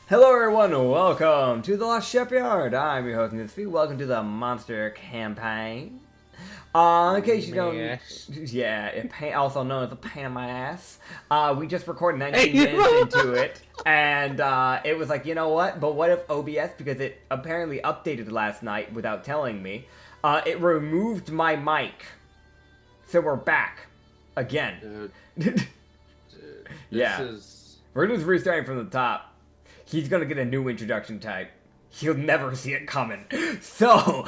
Hello everyone, welcome to the Lost Shipyard. I'm your host, Nitsify. Welcome to the Monster Campaign. In case you don't... also known as a pain in my ass. We just recorded 19 minutes into it, and it was like, you know what? But what if OBS, because it apparently updated last night without telling me, it removed my mic. So we're back. Again. Dude, yeah. We're just restarting from the top. He's gonna get a new introduction type. He'll never see it coming. So...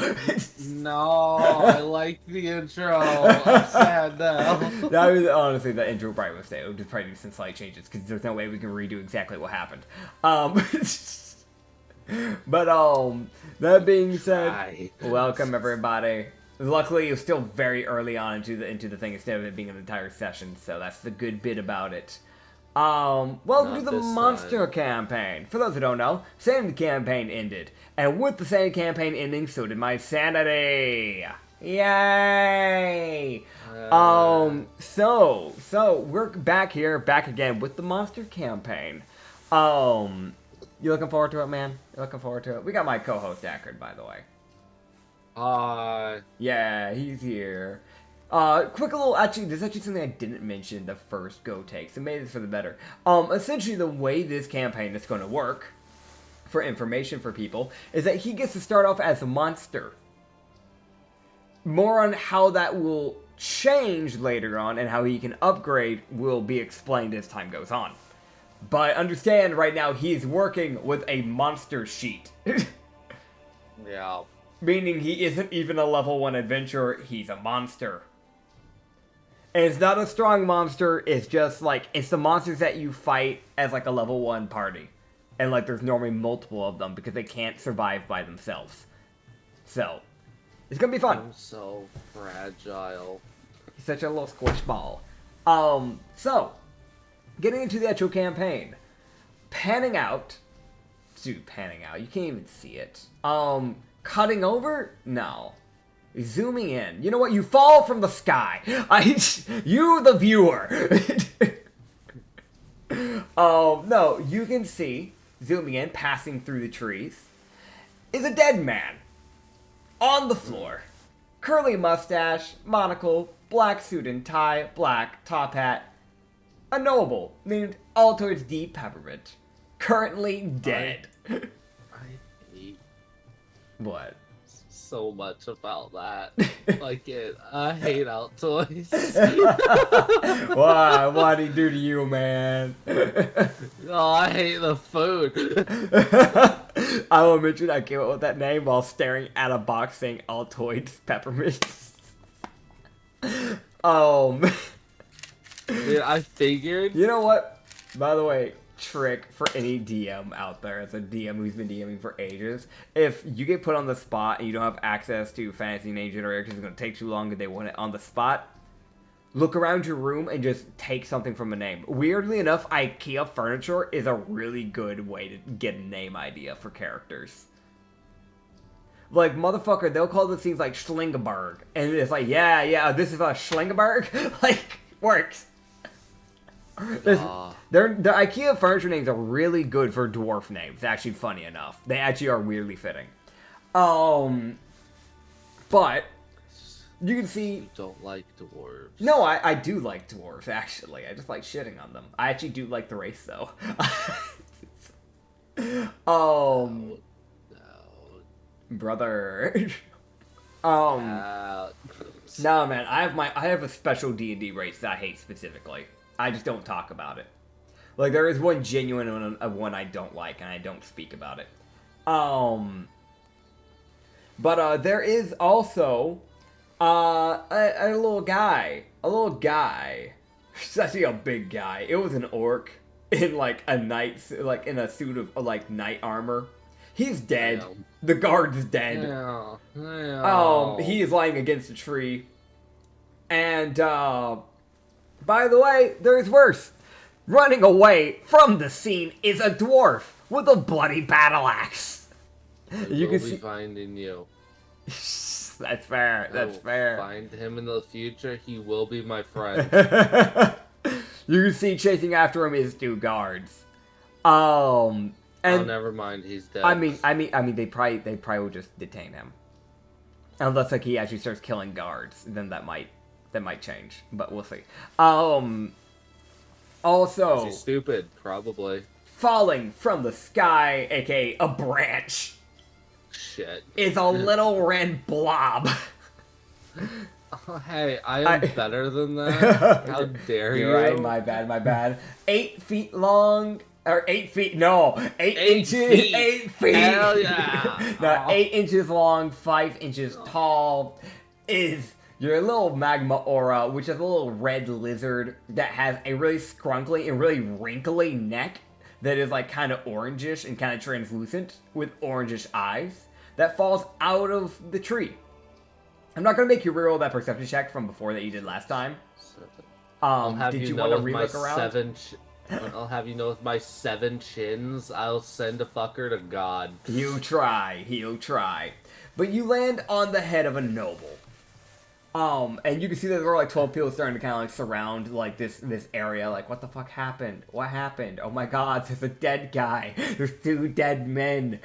No, I like the intro. I'm sad now. Honestly, the intro probably will stay. We'll just probably do some slight changes, because there's no way we can redo exactly what happened. That being said, welcome everybody. Luckily, it was still very early on into the thing instead of it being an entire session, so that's the good bit about it. Welcome to the Monster Campaign. For those who don't know, Sanity Campaign ended. And with the Sanity Campaign ending, so did my sanity. Yay! So we're back here, back again with the Monster Campaign. You looking forward to it, man? You looking forward to it? We got my co-host Acrid, by the way. Yeah, he's here. Quick little, there's actually something I didn't mention the first go take, so maybe it's for the better. Essentially the way this campaign is going to work, for information for people, is that he gets to start off as a monster. More on how that will change later on, and how he can upgrade will be explained as time goes on. But understand, right now, he's working with a monster sheet. Yeah. Meaning he isn't even a level 1 adventurer, he's a monster. And it's not a strong monster, it's just like, it's the monsters that you fight as like a level 1 party. And like there's normally multiple of them because they can't survive by themselves. So, it's gonna be fun. I'm so fragile. He's such a little squish ball. So, getting into the actual campaign. Panning out, you can't even see it. Cutting over? No. Zooming in. You know what? You fall from the sky. You, the viewer. No, you can see, zooming in, passing through the trees, is a dead man. On the floor. Curly mustache, monocle, black suit and tie, black top hat. A noble named Altoids D. Peppermint. Currently dead. I hate What? so much about that. I hate Altoids. Why? What'd he do to you, man? Oh, I hate the food. I will mention I came up with that name while staring at a box saying Altoids Peppermint. Dude, I figured. You know what? By the way, trick for any DM out there, as a DM who's been DMing for ages, if you get put on the spot and you don't have access to fantasy name generator because it's going to take too long and they want it on the spot, look around your room and just take something from a name. Weirdly enough, IKEA furniture is a really good way to get a name idea for characters. Like, motherfucker, they'll call those things like Schlingenberg, and it's like, yeah, this is a Schlingenberg? Like, works. The IKEA furniture names are really good for dwarf names, actually, funny enough. They actually are weirdly fitting. But, you can see... You don't like dwarves. No, I do like dwarves, actually. I just like shitting on them. I actually do like the race, though. No. Brother. No, man, I have a special D&D race that I hate specifically. I just don't talk about it. Like, there is one genuine one I don't like, and I don't speak about it. But there is also a little guy. A little guy. He's actually a big guy. It was an orc in like in a suit of like knight armor. He's dead. Damn. The guard's dead. He is lying against a tree. And by the way, there's worse. Running away from the scene is a dwarf with a bloody battle axe. You will be finding you. That's fair. That's fair. Find him in the future. He will be my friend. You can see chasing after him is 2 guards. Oh, never mind. He's dead. I mean, they probably will just detain him, unless like he actually starts killing guards. Then that might change, but we'll see. Also, is he stupid? Probably. Falling from the sky, aka a branch, shit, is a little red blob. Oh, hey, I am better than that. How dare you? You're right, my bad. 8 feet long, or 8 feet, no, 8 inches, 8 feet. Hell yeah. No, 8 inches long, 5 inches tall, is your little magma aura, which is a little red lizard that has a really scrunkly and really wrinkly neck that is like kind of orangish and kind of translucent with orangish eyes that falls out of the tree. I'm not going to make you reroll that perception check from before that you did last time. Did you want to relook around? I'll have you know with my 7 chins, I'll send a fucker to God. He'll try. But you land on the head of a noble. And you can see that there are like 12 people starting to kind of like surround like this area. Like, what the fuck happened? What happened? Oh my god, there's a dead guy. There's 2 dead men.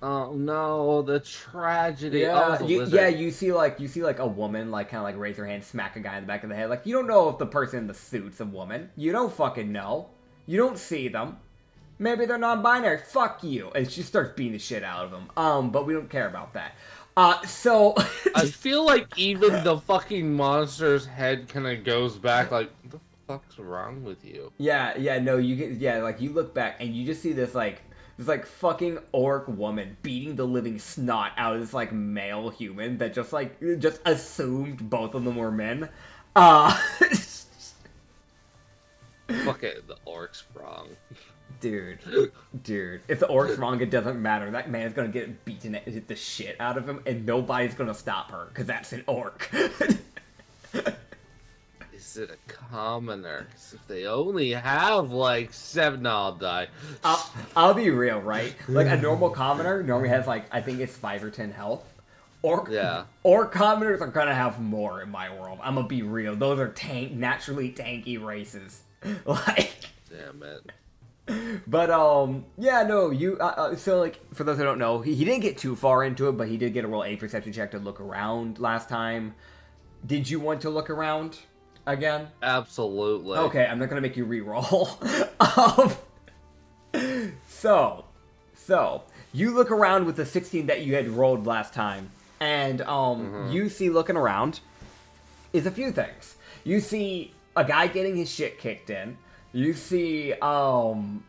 Oh no, the tragedy. Yeah, you see like a woman like kind of like raise her hand, smack a guy in the back of the head. Like, you don't know if the person in the suit's a woman. You don't fucking know. You don't see them. Maybe they're non-binary. Fuck you. And she starts beating the shit out of them. But we don't care about that. So I feel like even the fucking monster's head kind of goes back. Like, what the fuck's wrong with you? Yeah. No, you get like you look back and you just see this fucking orc woman beating the living snot out of this like male human that just assumed both of them were men. Fuck it, the orc's wrong. Dude, if the orc's wrong, it doesn't matter. That man's gonna get beaten the shit out of him, and nobody's gonna stop her, because that's an orc. Is it a commoner? If they only have, like, 7... No, I'll die. I'll be real, right? Like, a normal commoner normally has, like, I think it's 5 or 10 health. Orc commoners are gonna have more in my world. I'm gonna be real. Those are naturally tanky races. Like... Damn it. But, yeah, no, you, so, like, for those who don't know, he didn't get too far into it, but he did get a roll a perception check to look around last time. Did you want to look around again? Absolutely. Okay, I'm not gonna make you re-roll. So, you look around with the 16 that you had rolled last time, and, you see looking around is a few things. You see a guy getting his shit kicked in. You see, you can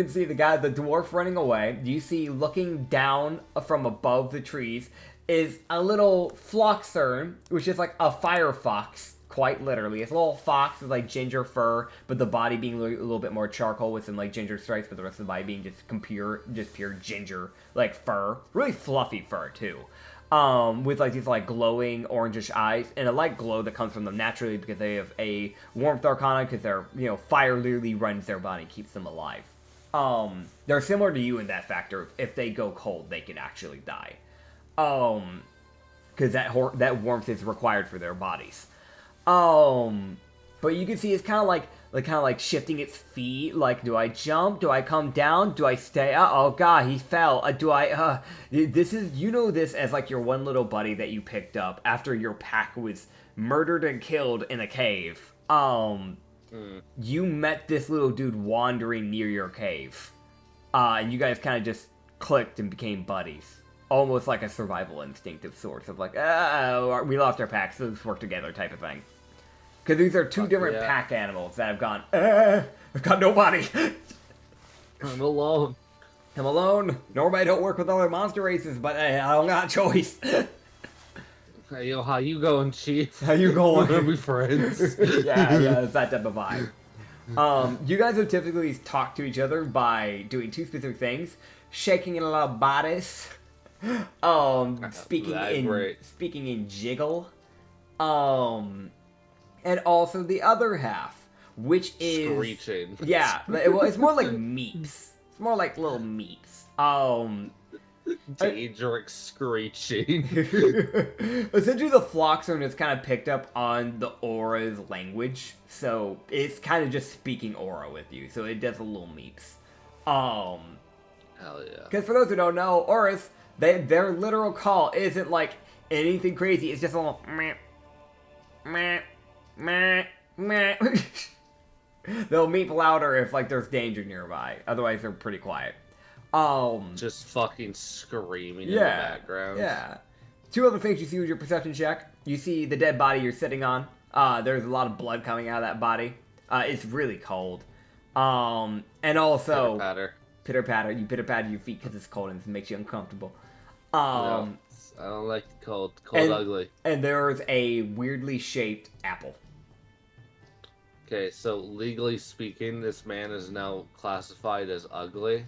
see the dwarf running away. You see, looking down from above the trees is a little floxern, which is like a firefox, quite literally. It's a little fox with like ginger fur, but the body being a little bit more charcoal with some like ginger stripes, but the rest of the body being just pure ginger, like fur. Really fluffy fur, too. With like these like glowing orangish eyes and a light glow that comes from them naturally because they have a warmth arcana because their fire literally runs their body, keeps them alive. They're similar to you in that factor. If they go cold, they can actually die. Because that warmth is required for their bodies. But you can see it's kind of like shifting its feet. Like, do I jump? Do I come down? Do I stay? Oh god, he fell. This is, this as like your one little buddy that you picked up after your pack was murdered and killed in a cave. You met this little dude wandering near your cave. And you guys kind of just clicked and became buddies. Almost like a survival instinct of sorts of like, we lost our packs, so let's work together type of thing. Because these are 2 different pack animals that have gone, I've got nobody. I'm alone. Normally I don't work with other monster races, but I don't got a choice. Hey, yo, how you going, Chief? How you going? We're gonna be friends. yeah, it's that type of vibe. You guys have typically talked to each other by doing 2 specific things. Shaking in a lot of bodies. Speaking in jiggle. And also the other half, which is... Screeching. Yeah, well, it's more like meeps. It's more like little meeps. Daedric screeching. Essentially, the floxern is kind of picked up on the aura's language, so it's kind of just speaking aura with you, so it does a little meeps. Um, Hell yeah. because for those who don't know, Auras, their literal call isn't like anything crazy. It's just a little meh, meh, meh, meh. They'll meep louder if like there's danger nearby. Otherwise, they're pretty quiet. Just fucking screaming in the Yeah, background. yeah. Two other things you see with your perception check. You see the dead body you're sitting on. There's a lot of blood coming out of that body. It's really cold. And also... Pitter patter. Pitter patter. You pitter patter your feet because it's cold and it makes you uncomfortable. No, I don't like the cold. Cold ugly. And there's a weirdly shaped apple. Okay, so legally speaking, this man is now classified as ugly.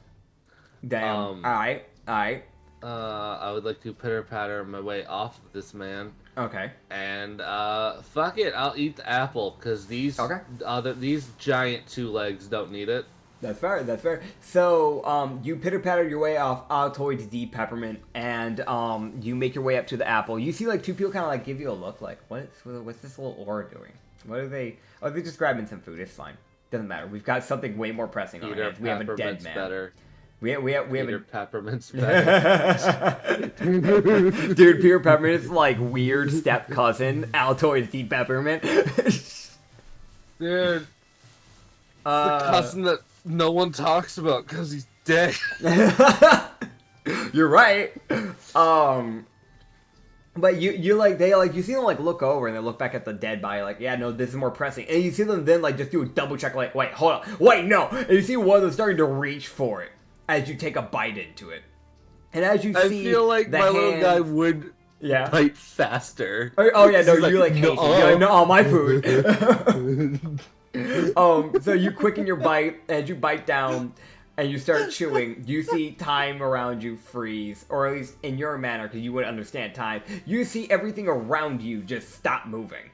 Damn. Alright. I would like to pitter patter my way off of this man. Okay. And fuck it, I'll eat the apple because these giant 2 legs don't need it. That's fair. So, you pitter-patter your way off towards the peppermint, and you make your way up to the apple. You see, like, 2 people kind of, like, give you a look, like, what's this little aura doing? What are they... Oh, they're just grabbing some food. It's fine. Doesn't matter. We've got something way more pressing on our hands. We have a dead man. Better. We have Peter Peppermint's better. Dude, Peter Peppermint is, like, weird step cousin out towards the peppermint. Dude. The cousin that no one talks about because he's dead. You're right. But you see them like look over and they look back at the dead body like, yeah, no, this is more pressing. And you see them then like just do a double check like, wait, hold on, wait, no. And you see one of them starting to reach for it as you take a bite into it. And as you see, I feel like my little guy would bite faster. Oh yeah, no, you like hate it. No, all my food. So you quicken your bite as you bite down and you start chewing. You see time around you freeze, or at least in your manner, because you wouldn't understand time. You see everything around you just stop moving.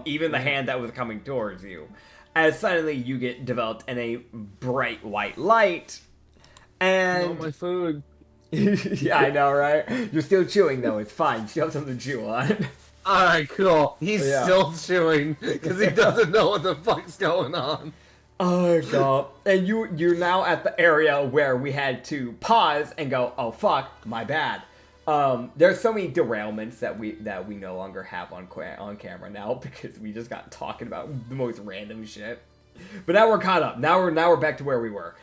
Even the hand that was coming towards you. As suddenly you get developed in a bright white light, and my food. Yeah, I know, right? You're still chewing though. It's fine. You still have something to chew on. Alright, cool. He's still chewing because he doesn't know what the fuck's going on. Oh god. And you're now at the area where we had to pause and go, oh fuck, my bad. There's so many derailments that we no longer have on camera now because we just got talking about the most random shit. But now we're caught up. Now we're back to where we were.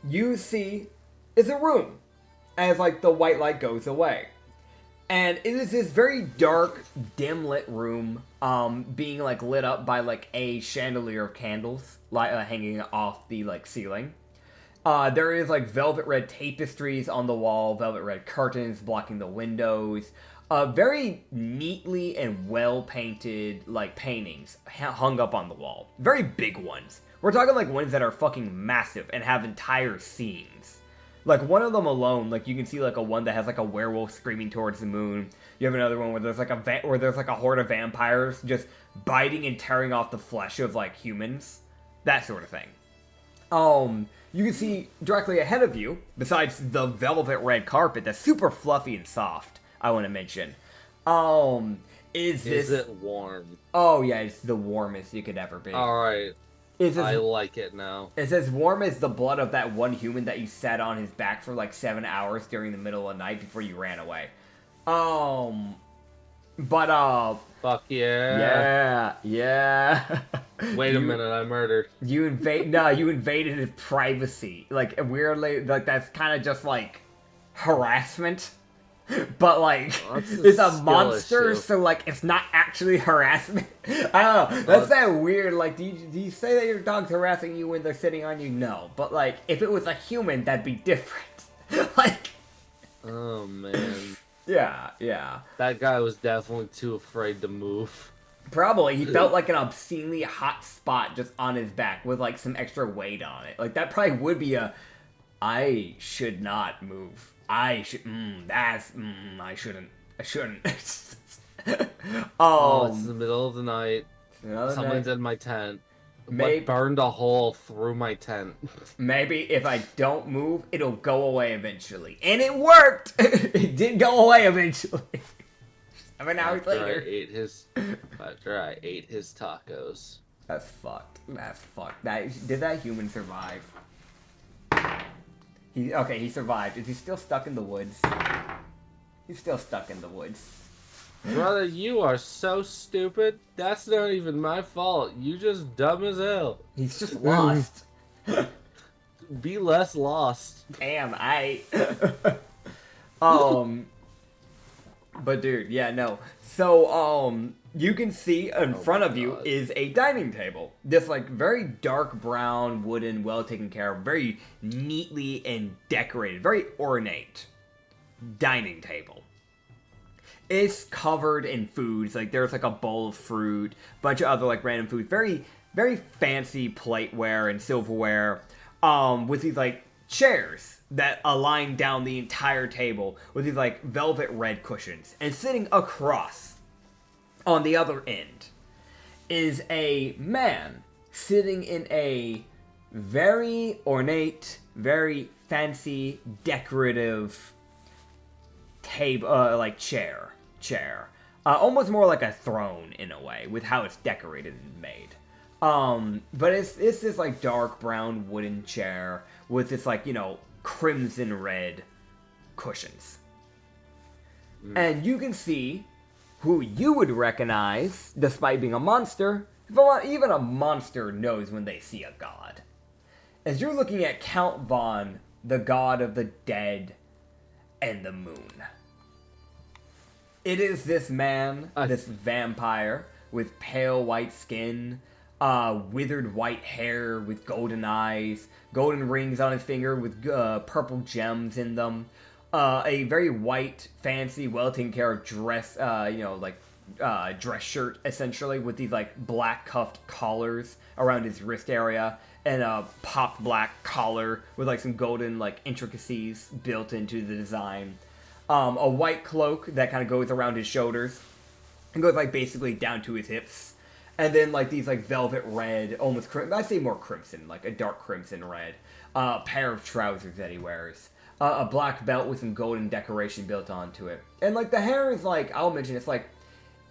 You see it's a room as like the white light goes away. And it is this very dark, dim lit room, being like lit up by like a chandelier of candles, hanging off the like ceiling. There is like velvet red tapestries on the wall, velvet red curtains blocking the windows. Very neatly and well painted like paintings hung up on the wall. Very big ones. We're talking like ones that are fucking massive and have entire scenes. Like, one of them alone, like, you can see, like, a one that has, like, a werewolf screaming towards the moon. You have another one where there's, like, a horde of vampires just biting and tearing off the flesh of, like, humans. That sort of thing. You can see directly ahead of you, besides the velvet red carpet that's super fluffy and soft, I want to mention. Is it warm? Oh, yeah, it's the warmest you could ever be. Alright. I like it now. It's as warm as the blood of that one human that you sat on his back for like 7 hours during the middle of the night before you ran away. Fuck yeah. Yeah. Wait a minute, I murdered. You invaded his privacy. Like, weirdly, like, that's kind of just like harassment. But, like, it's a monster, issue. So, like, it's not actually harassment. I don't know. That's that weird, like, do you say that your dog's harassing you when they're sitting on you? No. But, like, if it was a human, that'd be different. Like... Oh, man. Yeah. That guy was definitely too afraid to move. Probably. He felt like an obscenely hot spot just on his back with, like, some extra weight on it. Like, that probably would be I should not move. I shouldn't. I shouldn't. It's the middle of the night. Someone's in my tent. What burned a hole through my tent? Maybe if I don't move, it'll go away eventually. And it worked! It did go away eventually. 7 hours later. After I ate his tacos. That's fucked. That's fucked. Did that human survive? He survived. Is he still stuck in the woods? He's still stuck in the woods. Brother, you are so stupid. That's not even my fault. You just dumb as hell. He's just lost. Be less lost. Damn, But dude, yeah, no. So, you can see in front of you is a dining table. This, like, very dark brown, wooden, well taken care of, very neatly and decorated, very ornate dining table. It's covered in foods. Like, there's, like, a bowl of fruit, bunch of other, like, random foods. Very, very fancy plateware and silverware, with these, like, chairs that align down the entire table with these, like, velvet red cushions. And sitting across, on the other end, is a man sitting in a very ornate, very fancy, decorative table, like, chair. Almost more like a throne, in a way, with how it's decorated and made. But it's this, like, dark brown wooden chair with this, like, you know, crimson red cushions. And you can see who you would recognize, despite being a monster. Even a monster knows when they see a god. As you're looking at Count Von, the god of the dead and the moon. It is this man, this vampire, with pale white skin, withered white hair with golden eyes, golden rings on his finger with purple gems in them, a very white, fancy, well-taken care of dress, dress shirt, essentially, with these, like, black cuffed collars around his wrist area, and a popped black collar with, like, some golden, like, intricacies built into the design. A white cloak that kind of goes around his shoulders and goes, like, basically down to his hips. And then, like, these, like, velvet red, almost I'd say more crimson, like a dark crimson red, pair of trousers that he wears. A black belt with some golden decoration built onto it. And, like, the hair is, like, I'll mention, it's, like,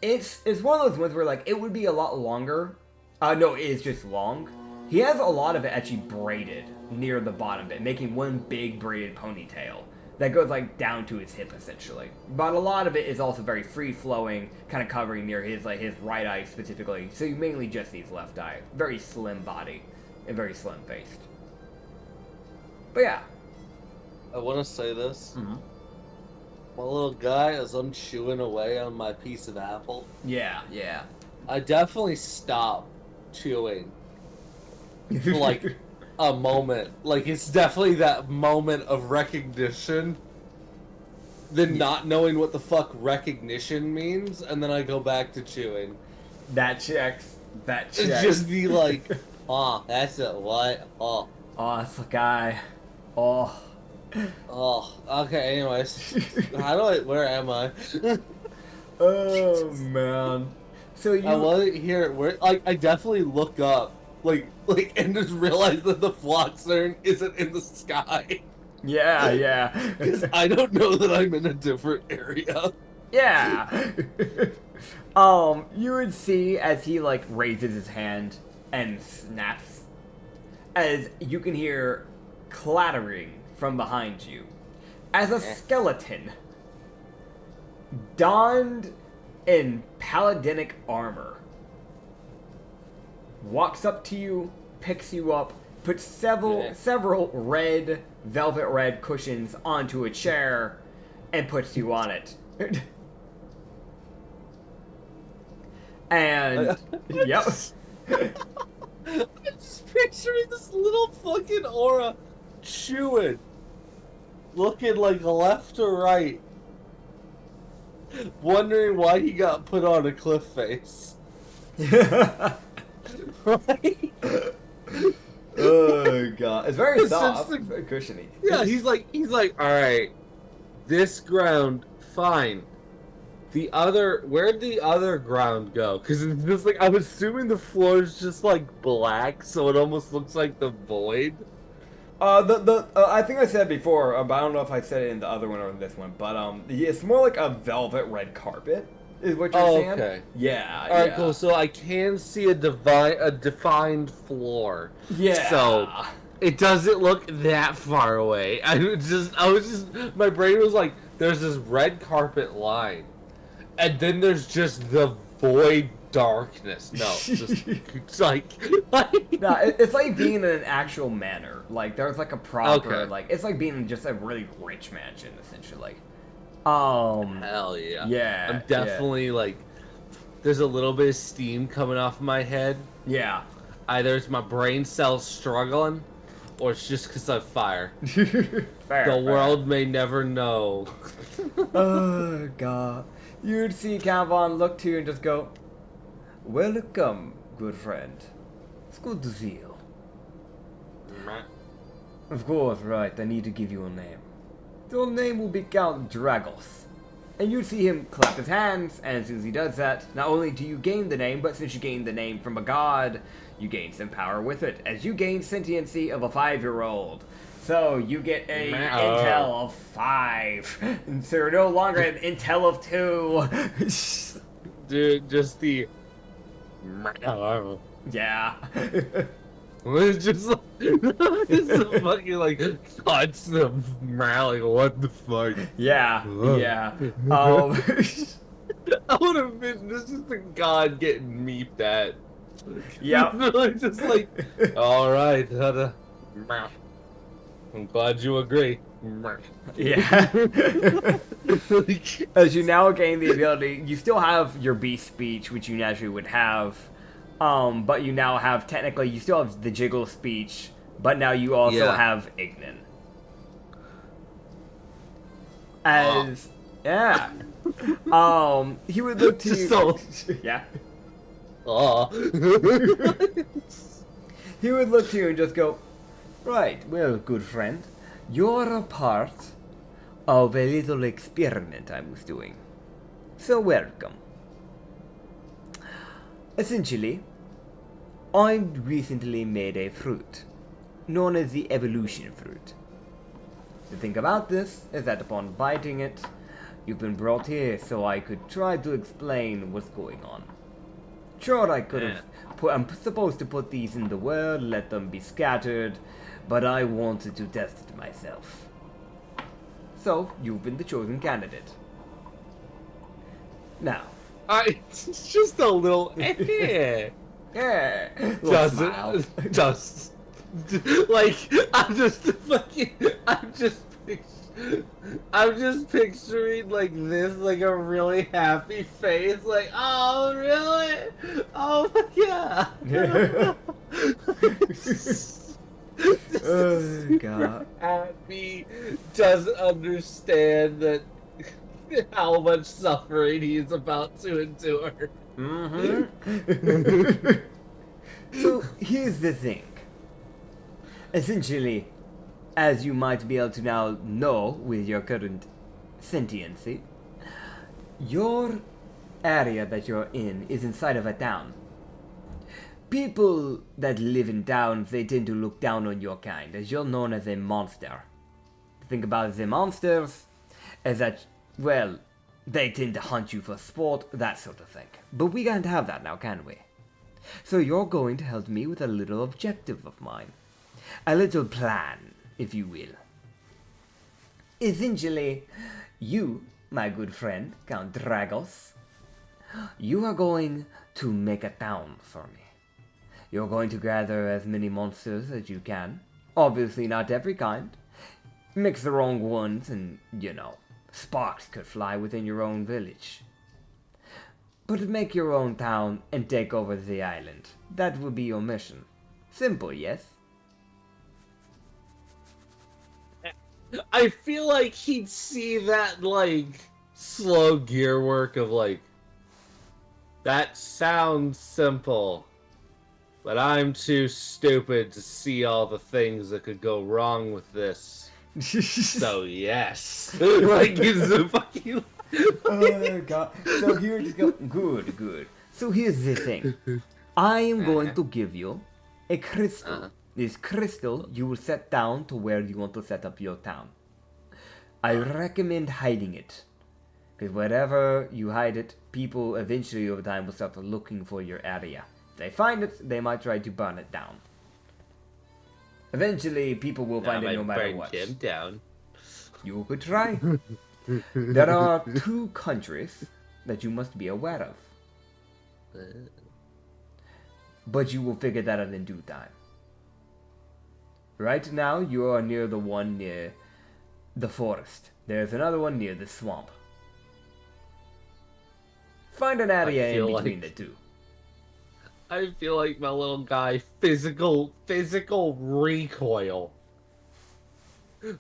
it's one of those ones where, like, it would be a lot longer. No, it is just long. He has a lot of it actually braided near the bottom of it, making one big braided ponytail that goes, like, down to his hip, essentially. But a lot of it is also very free-flowing, kind of covering near his, like, his right eye specifically. So you mainly just see his left eye. Very slim body and very slim-faced. But yeah. I want to say this. Mm-hmm. My little guy, as I'm chewing away on my piece of apple. Yeah. I definitely stopped chewing for, like, a moment. Like, it's definitely that moment of recognition. Then not knowing what the fuck recognition means, and then I go back to chewing. That checks. It's just be like, oh, that's it, what? Oh, that's the guy. Oh, okay, anyways. Where am I? Oh, man. So you... I wasn't here, I definitely look up, and just realize that the Floxern isn't in the sky. Yeah. Because I don't know that I'm in a different area. Yeah. You would see as he, like, raises his hand and snaps, as you can hear clattering from behind you, as a skeleton, donned in paladinic armor, walks up to you, picks you up, puts several red, velvet red cushions onto a chair, and puts you on it. And, yep. I'm just picturing this little fucking aura chewing, looking like left or right, wondering why he got put on a cliff face. Right? Oh god, it's very soft, very cushiony. Yeah, he's like, all right, this ground, fine. Where'd the other ground go? Because it's just like, I'm assuming the floor is just like black, so it almost looks like the void. I think I said before, but I don't know if I said it in the other one or in this one, but it's more like a velvet red carpet Is what you're saying? Okay. Yeah. All right, cool. So I can see a defined floor. Yeah. So it doesn't look that far away. My brain was like, there's this red carpet line, and then there's just the void darkness. No, it's like No, it's like being in an actual manor. Like there's like a proper Okay. it's like being in just a really rich mansion essentially. Hell yeah. Yeah. I'm definitely like, there's a little bit of steam coming off my head. Yeah. Either it's my brain cells struggling, or it's just because of fire. Fair, The world may never know. Oh god. You'd see Calvin look to you and just go, "Welcome, good friend. It's good to see you." Of course, right, I need to give you a name. Your name will be Count Dragos. And you see him clap his hands, and as soon as he does that, not only do you gain the name, but since you gain the name from a god, you gain some power with it, as you gain sentiency of a 5-year-old. So you get a intel of 5. And so you're no longer an intel of 2. Dude, just the... Yeah. It's just like, it's a fucking like constant like what the fuck? Yeah. Yeah. I would have been. This is the god getting meeped at. Yep. Really just like, all right, I'm glad you agree. Yeah. As you now gain the ability, you still have your beast speech, which you naturally would have. But you now have, technically, you still have the jiggle speech, but now you also have Ignan. As, yeah. He would look to you. So, yeah. He would look to you and just go, "Right, well, good friend, you're a part of a little experiment I was doing. So welcome. Essentially, I recently made a fruit, known as the evolution fruit. The thing about this is that upon biting it, you've been brought here so I could try to explain what's going on. Sure, I could have I'm supposed to put these in the world, let them be scattered, but I wanted to test it myself. So, you've been the chosen candidate. Now, it's just a little. Yeah. Just like I'm just picturing like this, like a really happy face, like, oh really? Oh yeah. Oh god. Happy doesn't understand that how much suffering he's about to endure. Mm-hmm. So here's the thing. Essentially, as you might be able to now know with your current sentiency, your area that you're in is inside of a town. People that live in towns, they tend to look down on your kind, as you're known as a monster. The thing about the monsters is that, well, they tend to hunt you for sport, that sort of thing. But we can't have that now, can we? So you're going to help me with a little objective of mine. A little plan, if you will. Essentially, you, my good friend, Count Dragos, you are going to make a town for me. You're going to gather as many monsters as you can. Obviously not every kind. Mix the wrong ones and, sparks could fly within your own village. But make your own town and take over the island. That will be your mission. Simple, yes? I feel like he'd see that, like, slow gear work of, like, that sounds simple, but I'm too stupid to see all the things that could go wrong with this. So, yes. Like, he's a fucking... Oh, God. So here just go. Good. So here's the thing. I am going to give you a crystal. This crystal you will set down to where you want to set up your town. I recommend hiding it. Because wherever you hide it, people eventually over time will start looking for your area. If they find it, they might try to burn it down. Eventually, people will find it no matter what. Him down. You could try. There are 2 countries that you must be aware of. But you will figure that out in due time. Right now, you are near the one near the forest. There's another one near the swamp. Find an area in between the 2. I feel like my little guy physical recoil.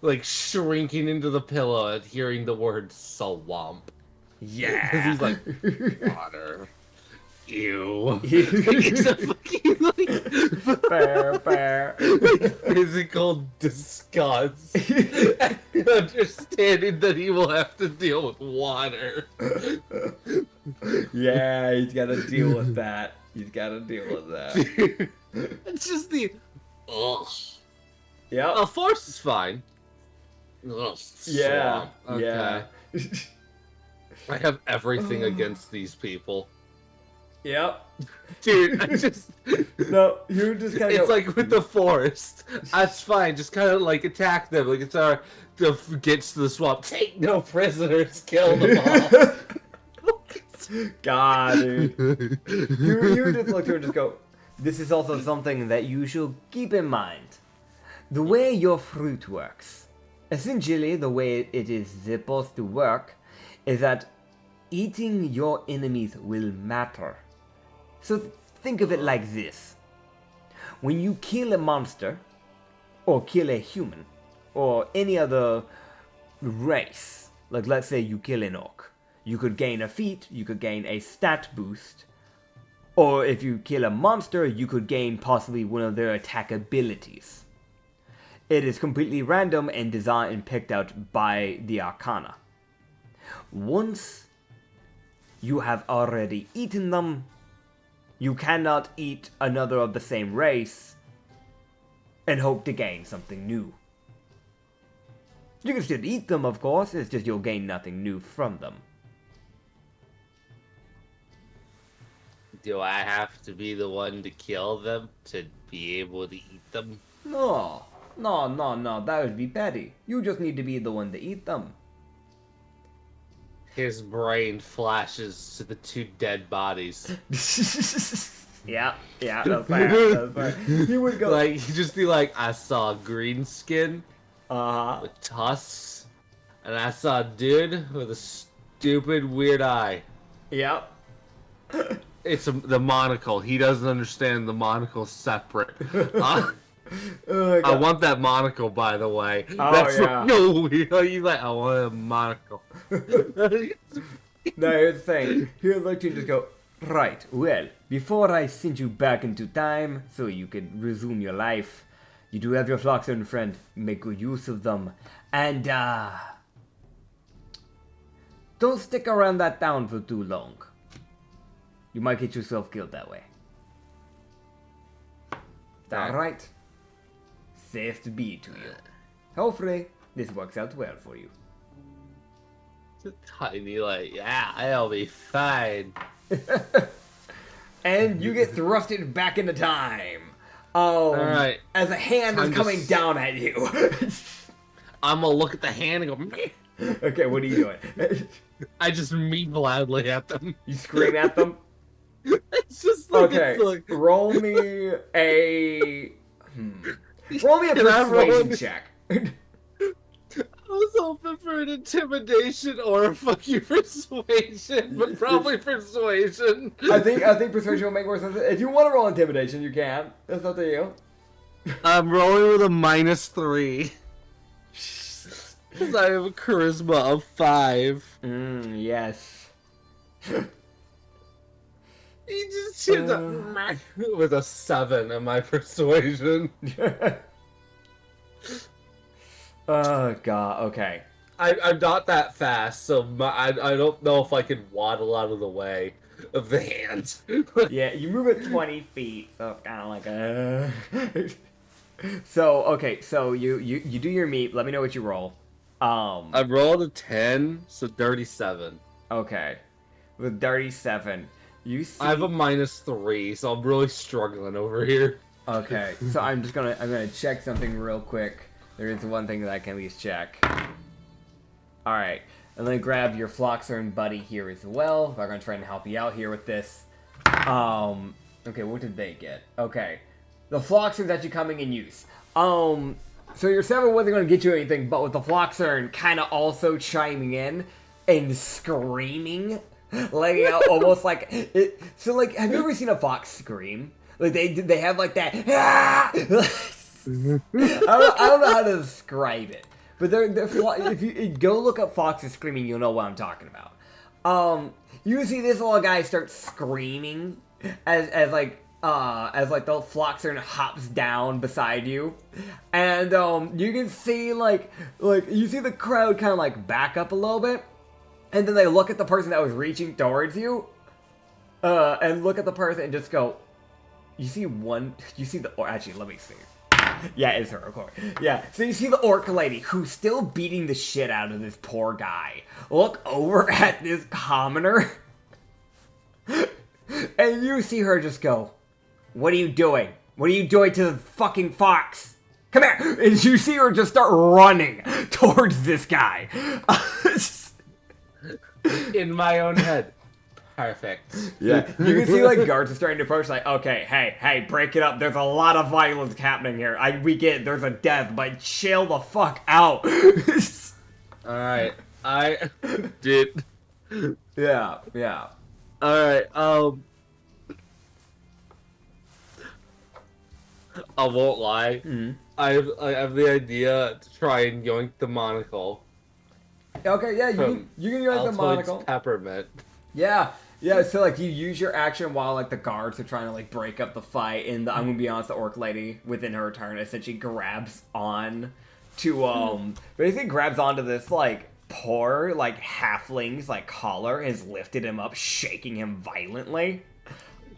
Like shrinking into the pillow at hearing the word swamp. Yeah. Because he's like, water. Ew. It's a fucking like fair. like physical disgust. And understanding that he will have to deal with water. Yeah, he's gotta deal with that. He's gotta deal with that. Dude, it's just the ugh. Yeah. Force is fine. Ugh, Yeah. swamp. Okay. Yeah. I have everything against these people. Yep. Dude, I just... No, you just kind of It's like with the forest. That's fine. Just kind of like attack them. Like it's our... Gets to the swamp. Take no prisoners. Kill them all. God, dude. You just look through and just go, this is also something that you should keep in mind. The way your fruit works. Essentially, the way it is supposed to work is that eating your enemies will matter. So think of it like this. When you kill a monster, or kill a human, or any other race, like let's say you kill an orc, you could gain a feat, you could gain a stat boost, or if you kill a monster, you could gain possibly one of their attack abilities. It is completely random and designed and picked out by the Arcana. Once you have already eaten them, you cannot eat another of the same race and hope to gain something new. You can still eat them, of course, it's just you'll gain nothing new from them. Do I have to be the one to kill them to be able to eat them? No, that would be petty. You just need to be the one to eat them. His brain flashes to the 2 dead bodies. Yeah, that's fair. He would go Like, he just be like, I saw green skin with tusks, and I saw a dude with a stupid weird eye. Yep. It's the monocle. He doesn't understand the monocle's separate. I want that monocle, by the way. Oh, That's yeah. no weird. You like, I want a monocle. No, here's the thing. He'd like to just go, right, well, before I send you back into time, so you can resume your life, you do have your Flockstone friend, make good use of them, and, don't stick around that town for too long. You might get yourself killed that way. Is that right? Safe to be to you. Hopefully, this works out well for you. Tiny, like, yeah, I'll be fine. And you get thrusted back into time. Oh, Alright. as a hand is coming down at you. I'm gonna look at the hand and go, meh. Okay, what are you doing? I just meep loudly at them. You scream at them? It's just like, Okay, it's like, roll me a... Roll me a Can I roll persuasion it? check. I was hoping for an intimidation or a fuck you persuasion, but probably persuasion. I think persuasion will make more sense. If you want to roll intimidation, you can. That's up to you. I'm rolling with a -3. Because I have a charisma of 5. Yes. He just hit with a 7 in my persuasion. Oh, God, okay. I'm not that fast, so I don't know if I can waddle out of the way of the hands. Yeah, you move at 20 feet, so it's kind of like a... So, okay, so you do your meat. Let me know what you roll. I rolled a 10, so 37. Okay. With 37, you see... I have a -3, so I'm really struggling over here. Okay, so I'm gonna check something real quick. There is one thing that I can at least check. Alright, and then grab your Floxern buddy here as well. I'm gonna try and help you out here with this. Okay, what did they get? Okay. The Floxern's actually coming in use. So your 7 wasn't gonna get you anything, but with the Floxern kinda also chiming in and screaming, letting out almost like it. So like, have you ever seen a fox scream? Like they have like that. Ah! I don't know how to describe it, but they're if you go look up foxes screaming, you'll know what I'm talking about. You see this little guy start screaming as like the Floxern hops down beside you, and you can see like you see the crowd kind of like back up a little bit. And then they look at the person that was reaching towards you, and look at the person and just go, you see the, or actually, let me see. Yeah, it's her, of course. Yeah, so you see the orc lady who's still beating the shit out of this poor guy. Look over at this commoner, and you see her just go, what are you doing? What are you doing to the fucking fox? Come here! And you see her just start running towards this guy. In my own head. Perfect. Yeah, you can see like guards are starting to approach. Like, okay, hey, break it up. There's a lot of violence happening here. We get there's a death, but chill the fuck out. All right, I did. Yeah. All right. I won't lie. Mm-hmm. I have the idea to try and yoink the monocle. Okay, yeah, you can use the monocle. Peppermint. Yeah, so like you use your action while like the guards are trying to like break up the fight, and I'm gonna be honest, the orc lady within her turn essentially grabs on to basically grabs onto this like poor like halfling's like collar, has lifted him up, shaking him violently.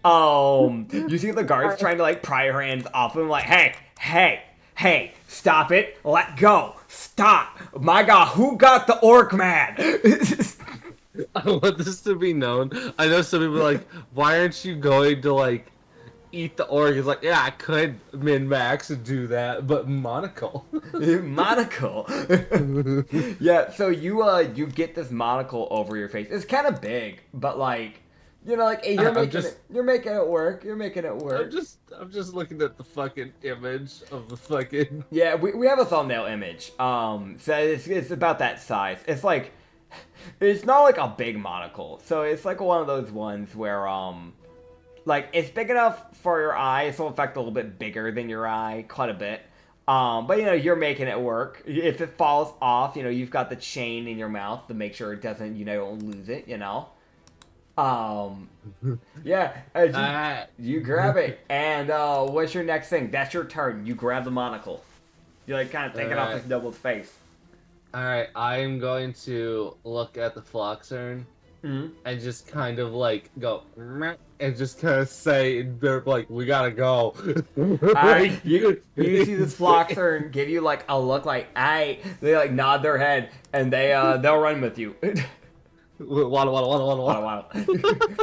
You see the guards trying to like pry her hands off him, like, hey, stop it, let go, stop, my god, who got the orc man? I want this to be known. I know some people are like, why aren't you going to like eat the orc? It's like, yeah, I could min-max and do that, but monocle. Monocle. Yeah, so you get this monocle over your face. It's kind of big, but like, you know, like you're making it work. You're making it work. I'm just looking at the fucking image of the fucking. Yeah, we have a thumbnail image. So it's about that size. It's like, it's not like a big monocle. So it's like one of those ones where like it's big enough for your eye. So in fact a little bit bigger than your eye, quite a bit. But you know, you're making it work. If it falls off, you know, you've got the chain in your mouth to make sure it doesn't, you know, don't lose it, you know. Yeah, you grab it, and what's your next thing? That's your turn. You grab the monocle. You like kind of take it off this noble's face. Alright, I'm going to look at the Floxern and just kind of like go "Meh," and just kind of say, they're like, we gotta go. Alright, you see this Floxern give you like a look like, aye. They like nod their head, and they'll run with you. Waddle.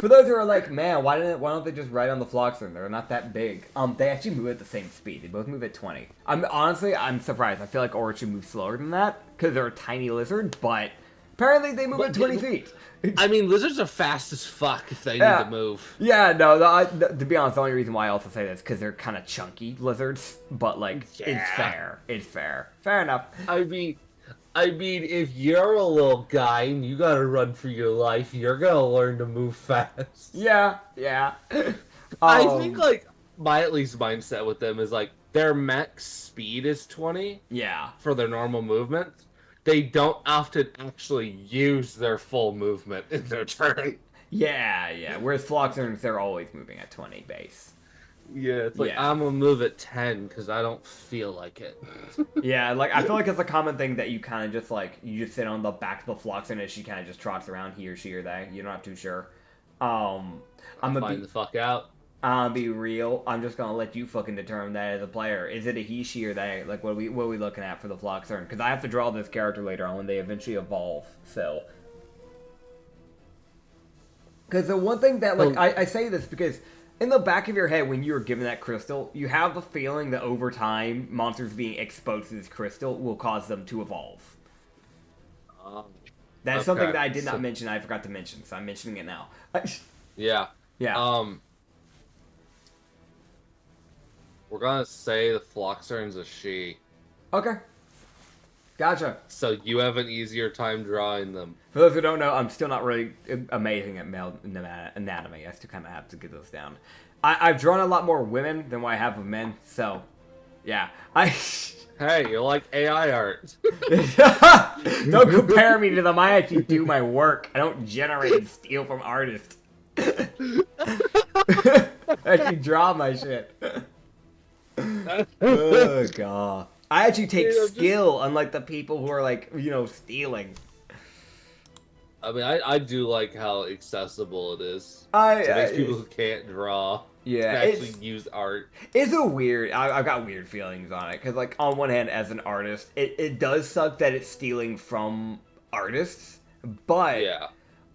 For those who are like, man, why don't they just ride on the Floxern? They're not that big. They actually move at the same speed. They both move at 20. I'm surprised. I feel like orcs should move slower than that because they're a tiny lizard, but apparently they move at 20 feet. I mean, lizards are fast as fuck if they need to move. Yeah, no, to be honest, the only reason why I also say this is because they're kind of chunky lizards, but like, it's fair. It's fair. Fair enough. I mean, if you're a little guy and you gotta run for your life, you're gonna learn to move fast. Yeah. I think, like, my at least mindset with them is, like, their max speed is 20. Yeah. For their normal movement. They don't often actually use their full movement in their turn. Yeah. Whereas Floxerns, they're always moving at 20 base. Yeah, it's like, I'm gonna move at 10 because I don't feel like it. Yeah, like, I feel like it's a common thing that you kind of just, like, you just sit on the back of the Floxern and she kind of just trots around, he or she or they. You're not too sure. I'm gonna find the fuck out. I'll be real. I'm just gonna let you fucking determine that as a player. Is it a he, she, or they? Like, what are we looking at for the Floxern? Because I have to draw this character later on when they eventually evolve, so... Because the one thing that, like, Oh. I say this because in the back of your head, when you were given that crystal, you have the feeling that over time, monsters being exposed to this crystal will cause them to evolve. That's something Okay, that I did so- not mention. I forgot to mention, so I'm mentioning it now. Yeah. Yeah. We're gonna say the Floxern's a she. Okay. Gotcha. So you have an easier time drawing them. For those who don't know, I'm still not really amazing at male anatomy. I still kind of have to get those down. I've drawn a lot more women than what I have of men, so yeah. Hey, you like AI art? Don't compare me to them. I actually do my work. I don't generate and steal from artists. I actually draw my shit. Oh god. I actually take skill, unlike the people who are like, stealing. I mean, I do like how accessible it is. It makes people who can't draw Yeah, can actually use art. It's a weird. I've got weird feelings on it because, like, on one hand, as an artist, it does suck that it's stealing from artists, but Yeah.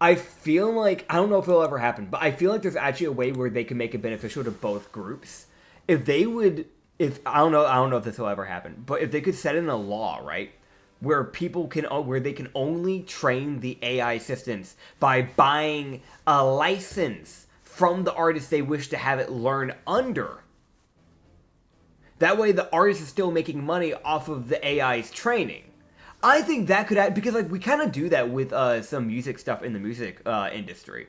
I feel like I don't know if it'll ever happen, but I feel like there's actually a way where they can make it beneficial to both groups. If they would, if I don't know if this will ever happen, but if they could set in a law, right, where they can only train the AI assistants by buying a license from the artist they wish to have it learn under. That way the artist is still making money off of the AI's training. I think that could because like we kind of do that with some music stuff in the music industry.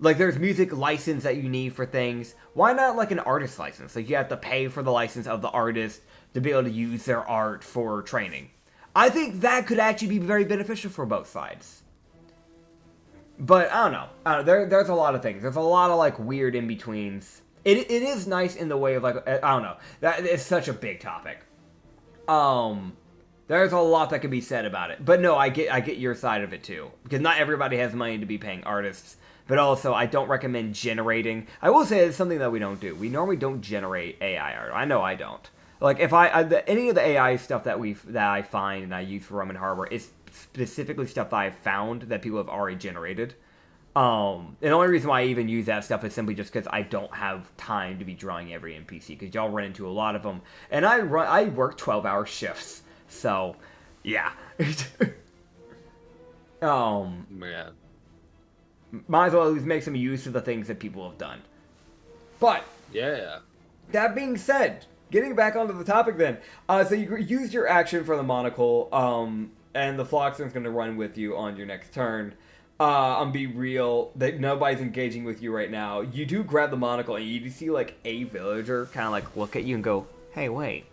Like there's music license that you need for things. Why not like an artist license? Like you have to pay for the license of the artist to be able to use their art for training. I think that could actually be very beneficial for both sides. But I don't know. There's a lot of things. There's a lot of like weird in betweens. It is nice in the way of like I don't know. That is such a big topic. There's a lot that can be said about it. But no, I get your side of it too, because not everybody has money to be paying artists. But also, I don't recommend generating. I will say it's something that we don't do. We normally don't generate AI art. I know I don't. Like if any of the AI stuff that I find and I use for Rum and Harbor is specifically stuff that I've found that people have already generated. And the only reason why I even use that stuff is simply just because I don't have time to be drawing every NPC, because y'all run into a lot of them, and I work 12-hour shifts, so yeah. Man. Might as well at least make some use of the things that people have done. But Yeah. that being said, getting back onto the topic then, so you used your action for the monocle, and the Floxern's going to run with you on your next turn. I'm be real, that nobody's engaging with you right now. You do grab the monocle, and you do see like a villager kind of like look at you and go, "Hey, wait,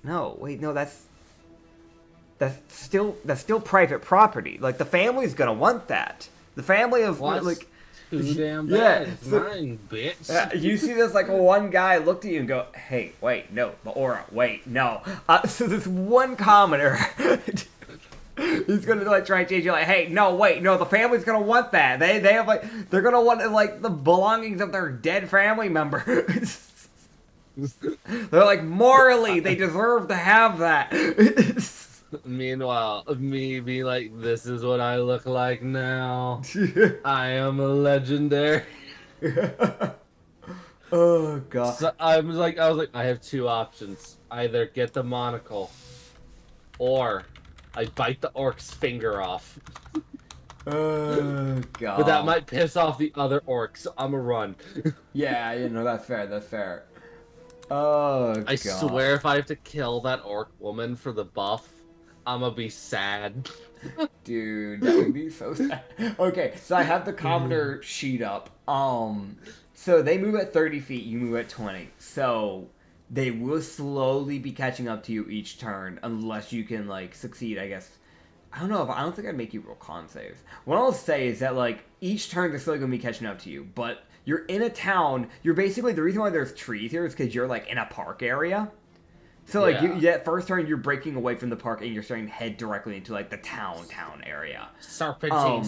no, that's still private property. Like the family's gonna want that. The family of like." Too damn Yeah, bad. It's so- mine, bitch. You see this like one guy looked at you and go, "Hey, wait, no, the aura, wait, no." So this one commoner, he's gonna like try and change you, like, "Hey, no, wait, no, the family's gonna want that. They have like they're gonna want like the belongings of their dead family member." They're like morally they deserve to have that. Meanwhile, me being like, this is what I look like now. I am a legendary. Oh god. So I was like, I have two options. Either get the monocle, or I bite the orc's finger off. Oh god. But that might piss off the other orc, so I'm a run. Yeah, that's fair. That's fair. Oh god. I swear if I have to kill that orc woman for the buff, I'm gonna be sad. Dude, that would be so sad. Okay, so I have the commoner sheet up. So they move at 30 feet, you move at 20. So they will slowly be catching up to you each turn, unless you can like succeed, I guess. I don't think I'd make you roll con saves. What I'll say is that like each turn they're still gonna be catching up to you, but you're in a town. You're basically, the reason why there's trees here is because you're like in a park area. So like that first turn you're breaking away from the park and you're starting to head directly into like the town area. Serpentine.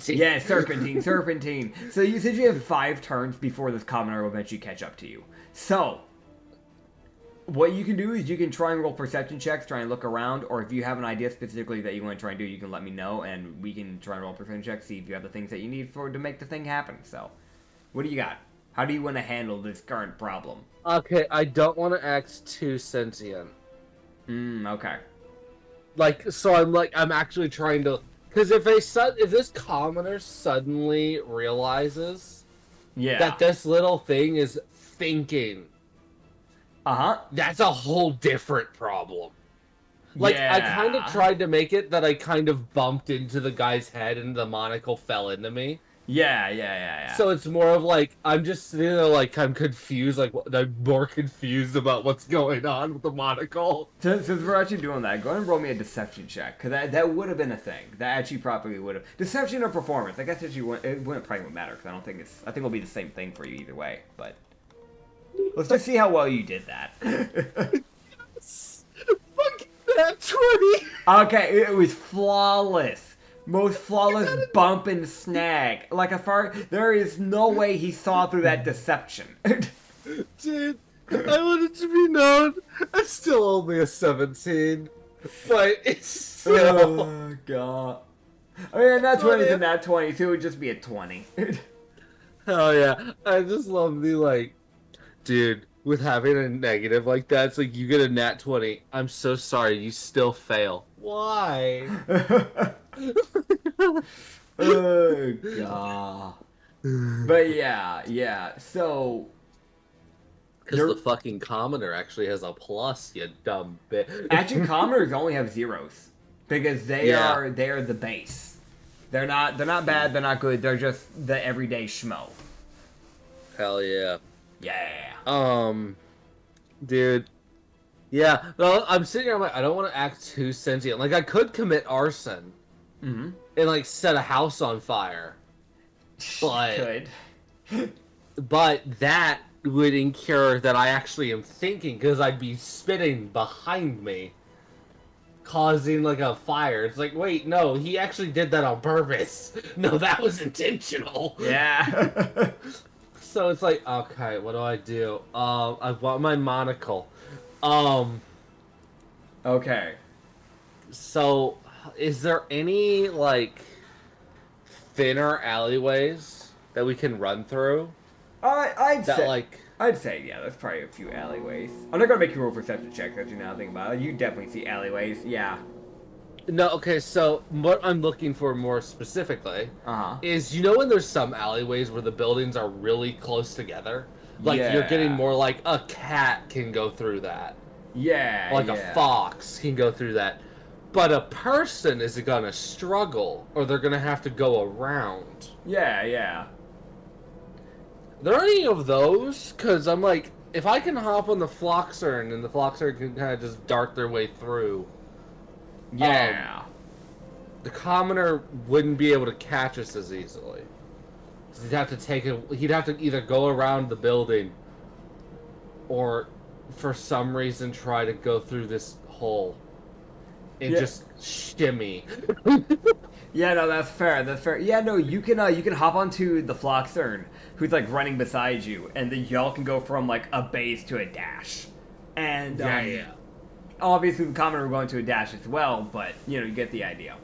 Yeah, serpentine. So you essentially have 5 turns before this commoner will eventually catch up to you. So what you can do is you can try and roll perception checks, try and look around, or if you have an idea specifically that you want to try and do, you can let me know, and we can try and roll perception checks, see if you have the things that you need to make the thing happen. So, what do you got? How do you want to handle this current problem? Okay, I don't want to act too sentient. Okay. Like, so I'm actually trying to, because if this commoner suddenly realizes that this little thing is thinking, that's a whole different problem. Like, I kind of tried to make it that I kind of bumped into the guy's head and the monocle fell into me. Yeah. So it's more of like, I'm just sitting there like, I'm confused, like, I'm more confused about what's going on with the monocle. Since we're actually doing that, go ahead and roll me a deception check, because that would have been a thing. That actually probably would have. Deception or performance, I guess it wouldn't probably matter, because I think it'll be the same thing for you either way, but let's just see how well you did that. Fuck that 20! Okay, it was flawless. Most flawless bump and snag. Like, there is no way he saw through that deception. Dude, I want it to be known, I'm still only a 17, but it's still... Oh, God. I mean, not 20 is not 20, so it would just be a 20. Oh, yeah. I just love the, like... Dude, with having a negative like that, it's like, you get a nat 20. I'm so sorry, you still fail. Why? Oh, God. But yeah, so... Because the fucking commoner actually has a plus, you dumb bitch. Actually, commoners only have zeros. Because they are the base. They're not bad, they're not good, they're just the everyday schmo. Hell yeah. Yeah. Dude. Yeah, no, I'm sitting here, I'm like, I don't want to act too sentient. Like, I could commit arson. Mm-hmm. And, like, set a house on fire. But... Could. But that would incur that I actually am thinking, because I'd be spitting behind me, causing, like, a fire. It's like, wait, no, he actually did that on purpose. No, that was intentional. Yeah. So it's like, okay, what do? I want my monocle. Okay. So, is there any, like, thinner alleyways that we can run through? I'd say, yeah, there's probably a few alleyways. I'm not gonna make you roll perception checks, actually, now think about it. You definitely see alleyways, yeah. No, okay, so what I'm looking for more specifically is, you know when there's some alleyways where the buildings are really close together? Like, you're getting more like a cat can go through that. Yeah, Like a fox can go through that. But a person is gonna struggle, or they're gonna have to go around. Yeah. Are there any of those? Because I'm like, if I can hop on the Floxern, and the Floxern can kind of just dart their way through. Yeah. The commoner wouldn't be able to catch us as easily. He'd have to either go around the building, or for some reason try to go through this hole and just shimmy. Yeah, no, that's fair. Yeah, no, you can hop onto the Floxern, who's like running beside you, and then y'all can go from like a base to a dash. And obviously the commoner will go into a dash as well, but you get the idea.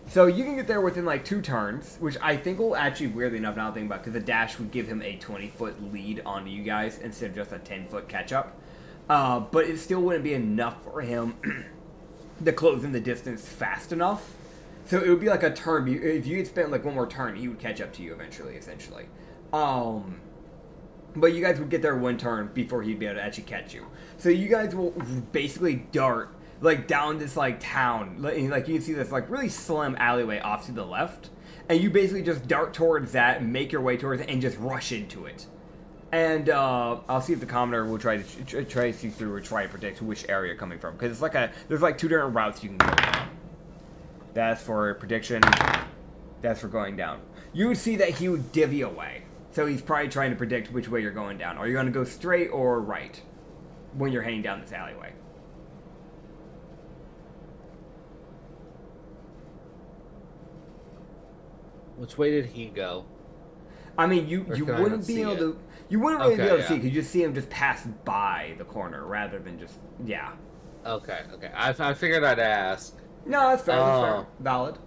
So you can get there within like 2 turns, which I think will actually, weirdly enough, now think about, because the dash would give him a 20-foot lead on you guys instead of just a 10-foot catch-up. But it still wouldn't be enough for him to close in the distance fast enough. So it would be like a turn. If you had spent like one more turn, he would catch up to you eventually, essentially. But you guys would get there 1 turn before he'd be able to actually catch you. So you guys will basically dart like down this like town, like you can see this like really slim alleyway off to the left, and you basically just dart towards that, make your way towards it, and just rush into it. And I'll see if the commoner will try to see through or try to predict which area you're coming from, because it's like there's like 2 different routes you can go down. That's for prediction. That's for going down. You would see that he would divvy away, so he's probably trying to predict which way you're going down. Are you going to go straight or right when you're heading down this alleyway? Which way did he go? I mean, you can I wouldn't not be see able it? to. You wouldn't really be Okay, able to yeah. see because you just see him just pass by the corner rather than just yeah. Okay. I figured I'd ask. No, that's fair. That's fair. Oh. Valid.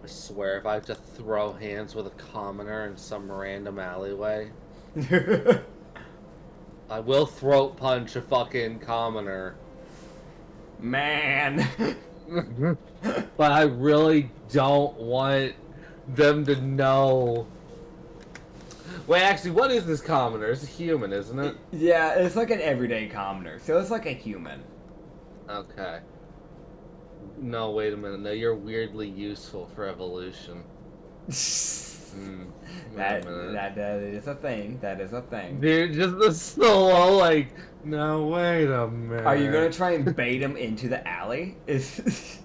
I swear, if I have to throw hands with a commoner in some random alleyway, I will throat punch a fucking commoner. Man. But I really don't want them to know. Wait, actually, what is this commoner? It's a human, isn't it? Yeah, it's like an everyday commoner, so it's like a human. Okay. No, wait a minute. No, you're weirdly useful for evolution. That is a thing. That is a thing. Dude, just the slow, like, no, wait a minute. Are you gonna try and bait him into the alley? Is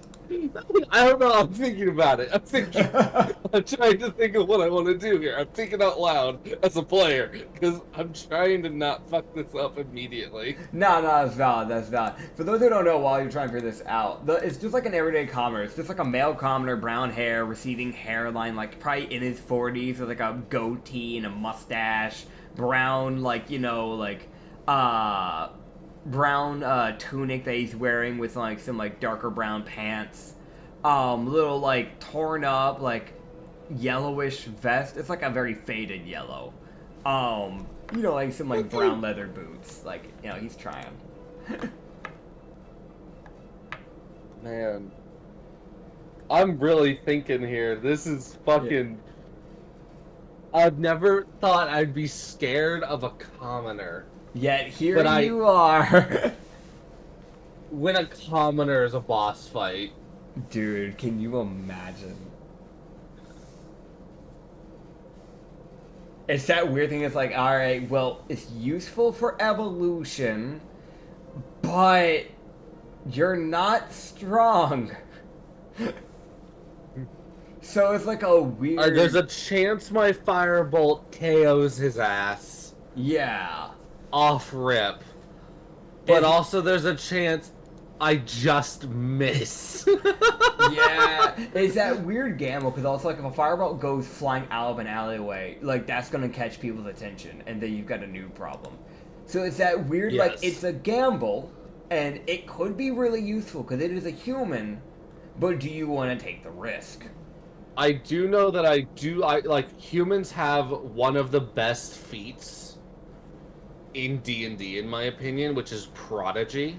I don't know. I'm thinking about it. I'm thinking. I'm trying to think of what I want to do here. I'm thinking out loud as a player because I'm trying to not fuck this up immediately. No, that's valid. That's valid. For those who don't know, while you're trying to figure this out, it's just like an everyday commoner. It's just like a male commoner, brown hair, receding hairline, like probably in his 40s, with like a goatee and a mustache, brown, like brown tunic that he's wearing with like some like darker brown pants, little like torn up like yellowish vest. It's like a very faded yellow. Like some like brown leather boots. Like, he's trying. Man, I'm really thinking here. This is fucking. I've never thought I'd be scared of a commoner. Yet here But you are. When a commoner is a boss fight. Dude, can you imagine? It's that weird thing. It's like, alright, well, it's useful for evolution, but you're not strong. So it's like a weird... There's a chance my firebolt KOs his ass. Yeah. Off rip. But also there's a chance I just miss. Yeah, it's that weird gamble because also like if a firebolt goes flying out of an alleyway, like that's gonna catch people's attention, and then you've got a new problem. So it's that weird like it's a gamble, and it could be really useful because it is a human, but do you want to take the risk? I do know that I like humans have one of the best feats in D&D in my opinion, which is Prodigy.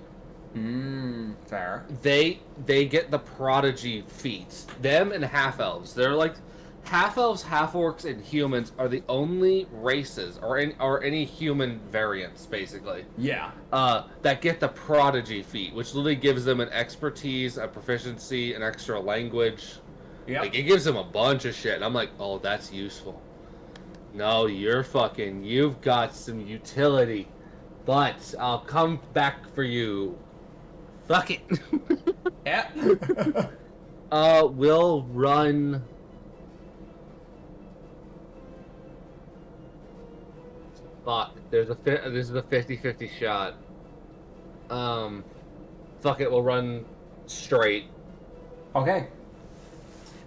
Fair. They get the Prodigy feats. Them and half-elves. They're like half-elves, half-orcs, and humans are the only races or any human variants basically. Yeah. That get the Prodigy feat, which literally gives them an expertise, a proficiency, an extra language. Yeah. Like it gives them a bunch of shit. And I'm like, oh, that's useful. No, you've got some utility. But I'll come back for you. Fuck it. Yeah. We'll run. Fuck. This is a 50-50 shot. Fuck it, we'll run straight. Okay.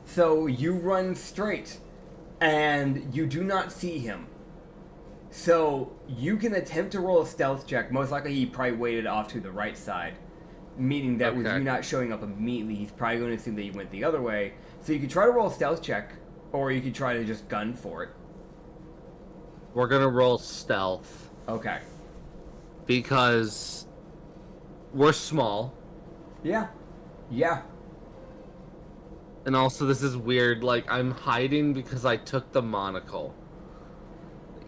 So you run straight, and you do not see him. So you can attempt to roll a stealth check. Most likely he probably waited off to the right side, meaning that with you not showing up immediately, he's probably going to assume that you went the other way. So you could try to roll a stealth check, or you could try to just gun for it. We're gonna roll stealth. Okay. Because we're small. Yeah. Yeah. And also this is weird, like I'm hiding because I took the monocle.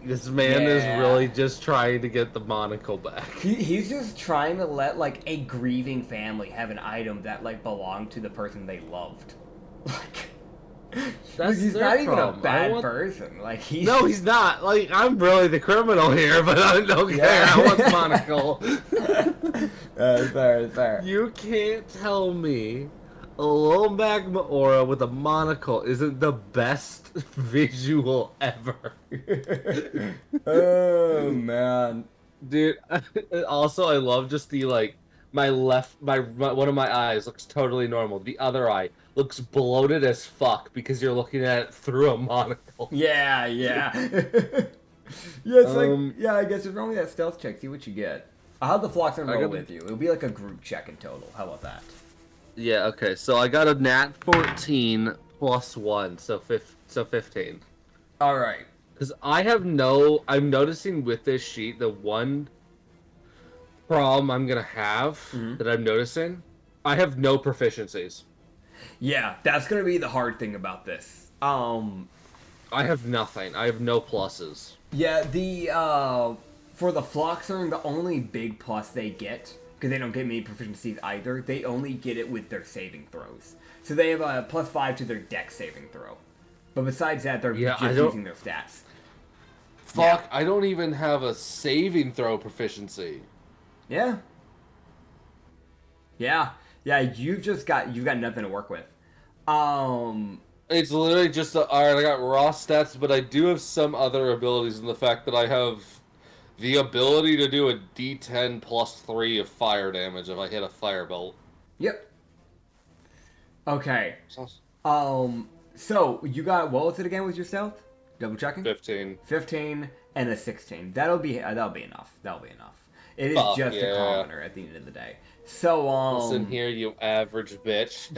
This man is really just trying to get the monocle back. He's just trying to let like a grieving family have an item that like belonged to the person they loved. Like he's not even a bad person. Like No, he's not. Like I'm really the criminal here, but I don't care. I want the monocle. Fair. You can't tell me a little magma aura with a monocle isn't the best visual ever. Oh man, dude. Also, I love just the like one of my eyes looks totally normal. The other eye looks bloated as fuck because you're looking at it through a monocle. Yeah. Yeah, it's like, yeah, I guess just roll me that stealth check, see what you get. I'll have the Floxer roll with you. It'll be like a group check in total. How about that? Yeah, okay. So I got a nat 14 plus 1, so 15. Alright. Because I'm noticing with this sheet, the one problem I'm going to have that I'm noticing, I have no proficiencies. Yeah, that's gonna be the hard thing about this. I have nothing. I have no pluses. Yeah, for the Floxer, the only big plus they get, because they don't get many proficiencies either, they only get it with their saving throws. So they have a +5 to their dex saving throw. But besides that, they're just using their stats. Fuck, yeah. I don't even have a saving throw proficiency. Yeah. Yeah, you've got nothing to work with. It's literally just alright, I got raw stats, but I do have some other abilities in the fact that I have the ability to do a D10 plus 3 of fire damage if I hit a firebolt. Yep. Okay. So you got, what was it again with your stealth? Double checking? 15. 15 and a 16. That'll be enough. It is just a commoner at the end of the day. So, listen here, you average bitch.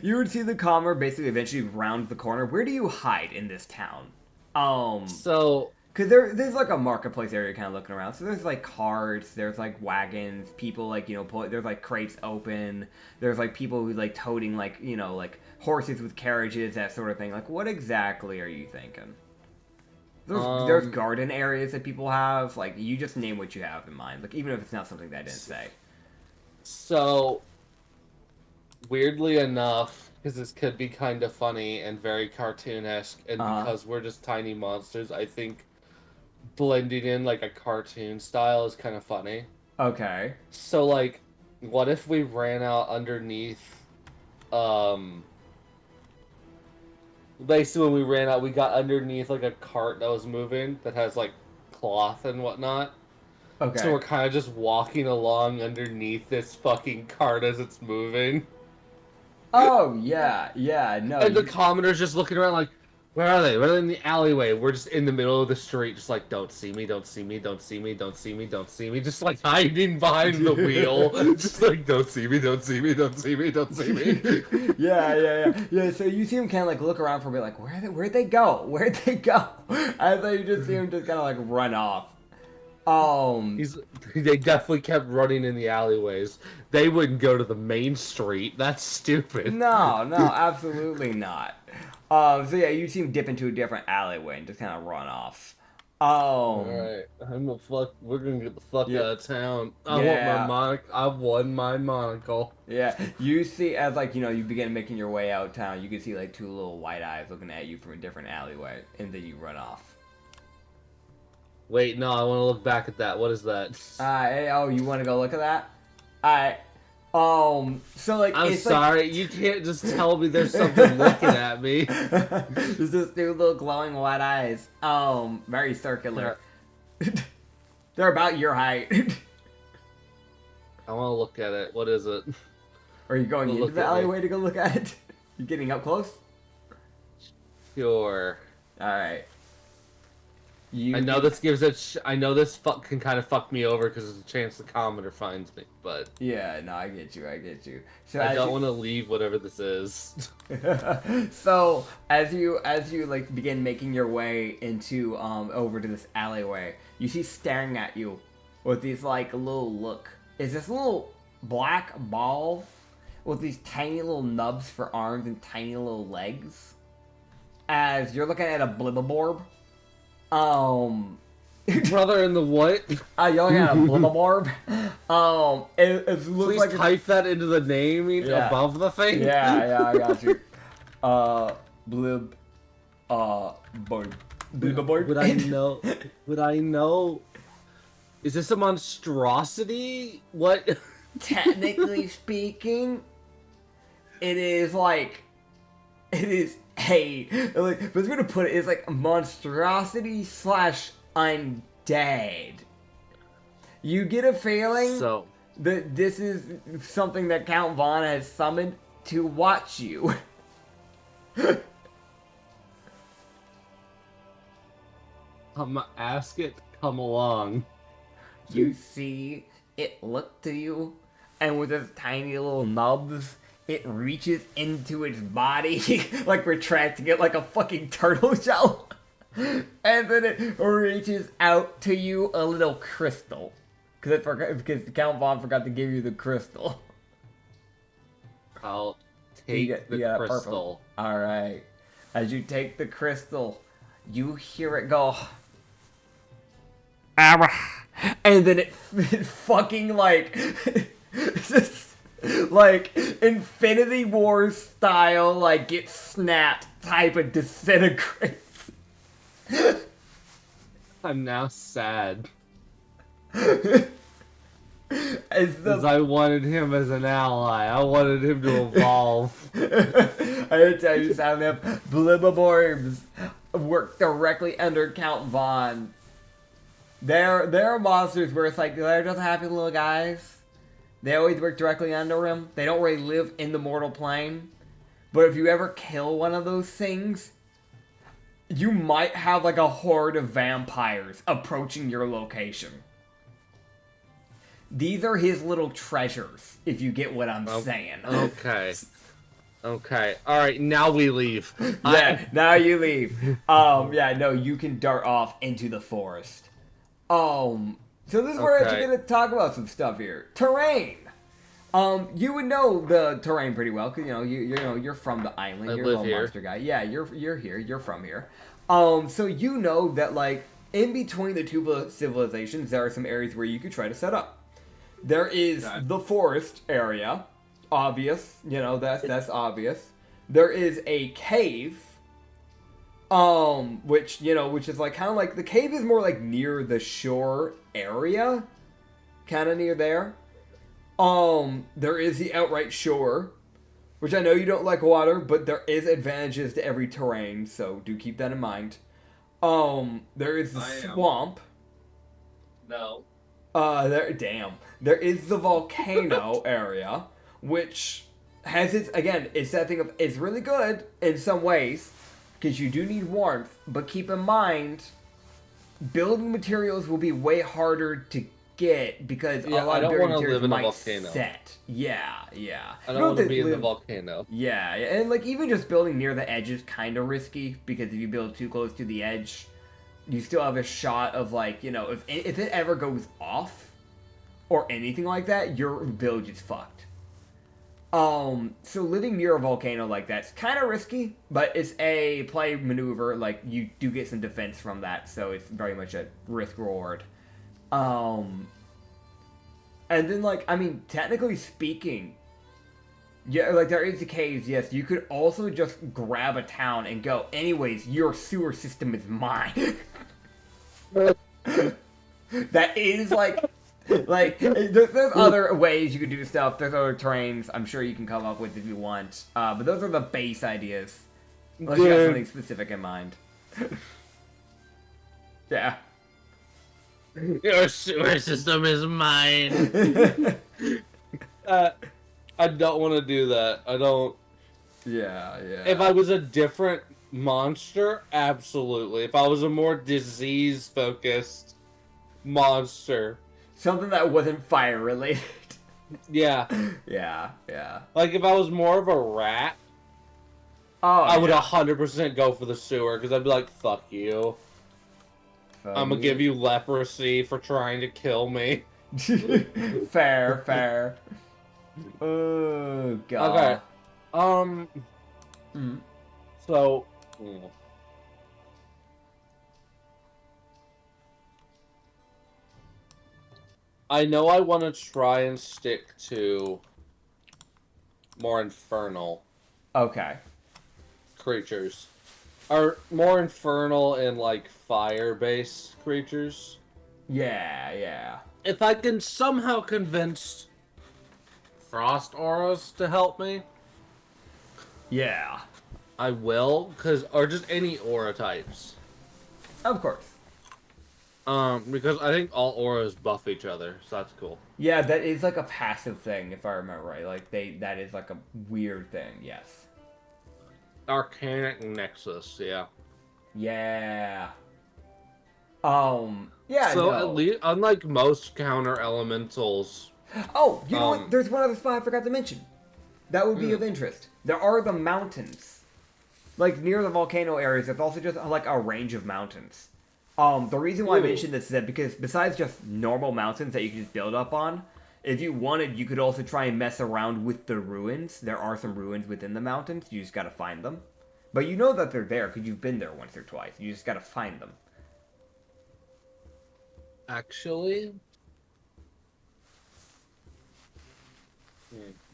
You would see the commoner basically eventually round the corner. Where do you hide in this town? Because there's like a marketplace area kind of looking around. So there's like carts, there's like wagons, people like, there's like crates open. There's like people who like toting like, like horses with carriages, that sort of thing. Like, what exactly are you thinking? There's garden areas that people have. Like, you just name what you have in mind. Like, even if it's not something that I didn't say. So, weirdly enough, because this could be kind of funny and very cartoon-esque, and because we're just tiny monsters, I think blending in like a cartoon style is kind of funny. Okay. So, like, what if we ran out underneath, basically when we ran out, we got underneath like a cart that was moving that has like cloth and whatnot. Okay. So we're kind of just walking along underneath this fucking cart as it's moving. Oh, yeah, no. And the commoner's just looking around like, where are they? Where are they in the alleyway? We're just in the middle of the street, just like, don't see me, don't see me, don't see me, don't see me, don't see me. Just like hiding behind the wheel. Just like, don't see me, don't see me, don't see me, don't see me. Yeah, so you see him kind of like look around for a bit like, where'd they go? I thought you just see him just kind of like run off. They definitely kept running in the alleyways. They wouldn't go to the main street. That's stupid. No, absolutely not. So yeah, you see him dip into a different alleyway and just kind of run off. Alright, we're gonna get the fuck out of town. I won my monocle. Yeah, you see as like, you begin making your way out town, you can see like two little white eyes looking at you from a different alleyway, and then you run off. Wait, no, I want to look back at that. What is that? You want to go look at that? Alright. So like, I'm sorry, you can't just tell me there's something looking at me. There's just two little glowing white eyes. Very circular. They're about your height. I want to look at it. What is it? Are you going into the alleyway to go look at it? You getting up close? Sure. Alright. I know this can kind of fuck me over because there's a chance the commoner finds me, but yeah, no, I get you. So I don't want to leave whatever this is. So as you like begin making your way into over to this alleyway, you see staring at you with these like little is this little black ball with these tiny little nubs for arms and tiny little legs. As you're looking at a blibberborb. Brother in the what? You're looking at a blibberborb. It looks Please like type that into the naming above the thing. Yeah, I got you. Borb. Blibberborb. Would I know? Is this a monstrosity? What? Technically speaking, it is hey, like, but I'm gonna put it's like monstrosity / undead. You get a feeling This is something that Count Vaughn has summoned to watch you. I'm gonna ask it to come along. You see it look to you, and with its tiny little nubs, it reaches into its body, like retracting it like a fucking turtle shell. And then it reaches out to you a little crystal. Because Count Vaughn forgot to give you the crystal. I'll take the crystal. Alright. As you take the crystal, you hear it go. And then it fucking like just like Infinity War style, like gets snapped type of disintegrates. I'm now sad. Because I wanted him as an ally. I wanted him to evolve. I gotta tell you, Soundnip, Blibaborbs work directly under Count Vaughn. They're monsters where it's like, they're just happy little guys. They always work directly under him. They don't really live in the mortal plane. But if you ever kill one of those things, you might have like a horde of vampires approaching your location. These are his little treasures, if you get what I'm saying. Okay. Okay. Alright, now we leave. Yeah, now you leave. Yeah, no, you can dart off into the forest. So this is where we're actually gonna talk about some stuff here. Terrain. You would know the terrain pretty well, because you're from the island. You're a little monster guy. Yeah, you're here. You're from here. So you know that like in between the two civilizations, there are some areas where you could try to set up. There is the forest area, obvious. That's obvious. There is a cave. Which is like kind of like the cave is more like near the shore area, kind of near there. There is the outright shore, which I know you don't like water, but there is advantages to every terrain, so do keep that in mind. There is the swamp. No. There is the volcano area, which has it's that thing of, it's really good in some ways, because you do need warmth, but keep in mind, building materials will be way harder to get, because a lot of building materials might set. Yeah. I don't want to be in the volcano. Yeah, and like even just building near the edge is kind of risky, because if you build too close to the edge, you still have a shot of like, if it ever goes off, or anything like that, your village is fucked. So living near a volcano like that's kind of risky, but it's a play maneuver. Like, you do get some defense from that, so it's very much a risk reward. And then, like, I mean, technically speaking, yeah, like, there is the caves, yes. You could also just grab a town and go, anyways, your sewer system is mine. That is, like, there's other ways you could do stuff. There's other terrains I'm sure you can come up with if you want. But those are the base ideas. Unless you have something specific in mind. Yeah. Your sewer system is mine. I don't want to do that. I don't. Yeah. If I was a different monster, absolutely. If I was a more disease-focused monster. Something that wasn't fire related. Yeah. Yeah. Like, if I was more of a rat, I would 100% go for the sewer, because I'd be like, fuck you. I'm gonna give you leprosy for trying to kill me. Fair. Oh, God. Okay. So... I know I want to try and stick to more infernal creatures. Or more infernal and, like, fire-based creatures. Yeah. If I can somehow convince frost auras to help me, yeah, I will, or just any aura types. Of course. Because I think all auras buff each other, so that's cool. Yeah, that is like a passive thing, if I remember right. Like that is like a weird thing. Yes. Arcanic Nexus, yeah. Yeah. Yeah. So no. at least, unlike most counter elementals, Oh, you know what? There's one other spot I forgot to mention. That would be of interest. There are the mountains. Like, near the volcano areas, there's also just, like, a range of mountains. The reason why I mentioned this is that because besides just normal mountains that you can just build up on, if you wanted, you could also try and mess around with the ruins. There are some ruins within the mountains. You just gotta find them. But you know that they're there because you've been there once or twice. You just gotta find them. Actually,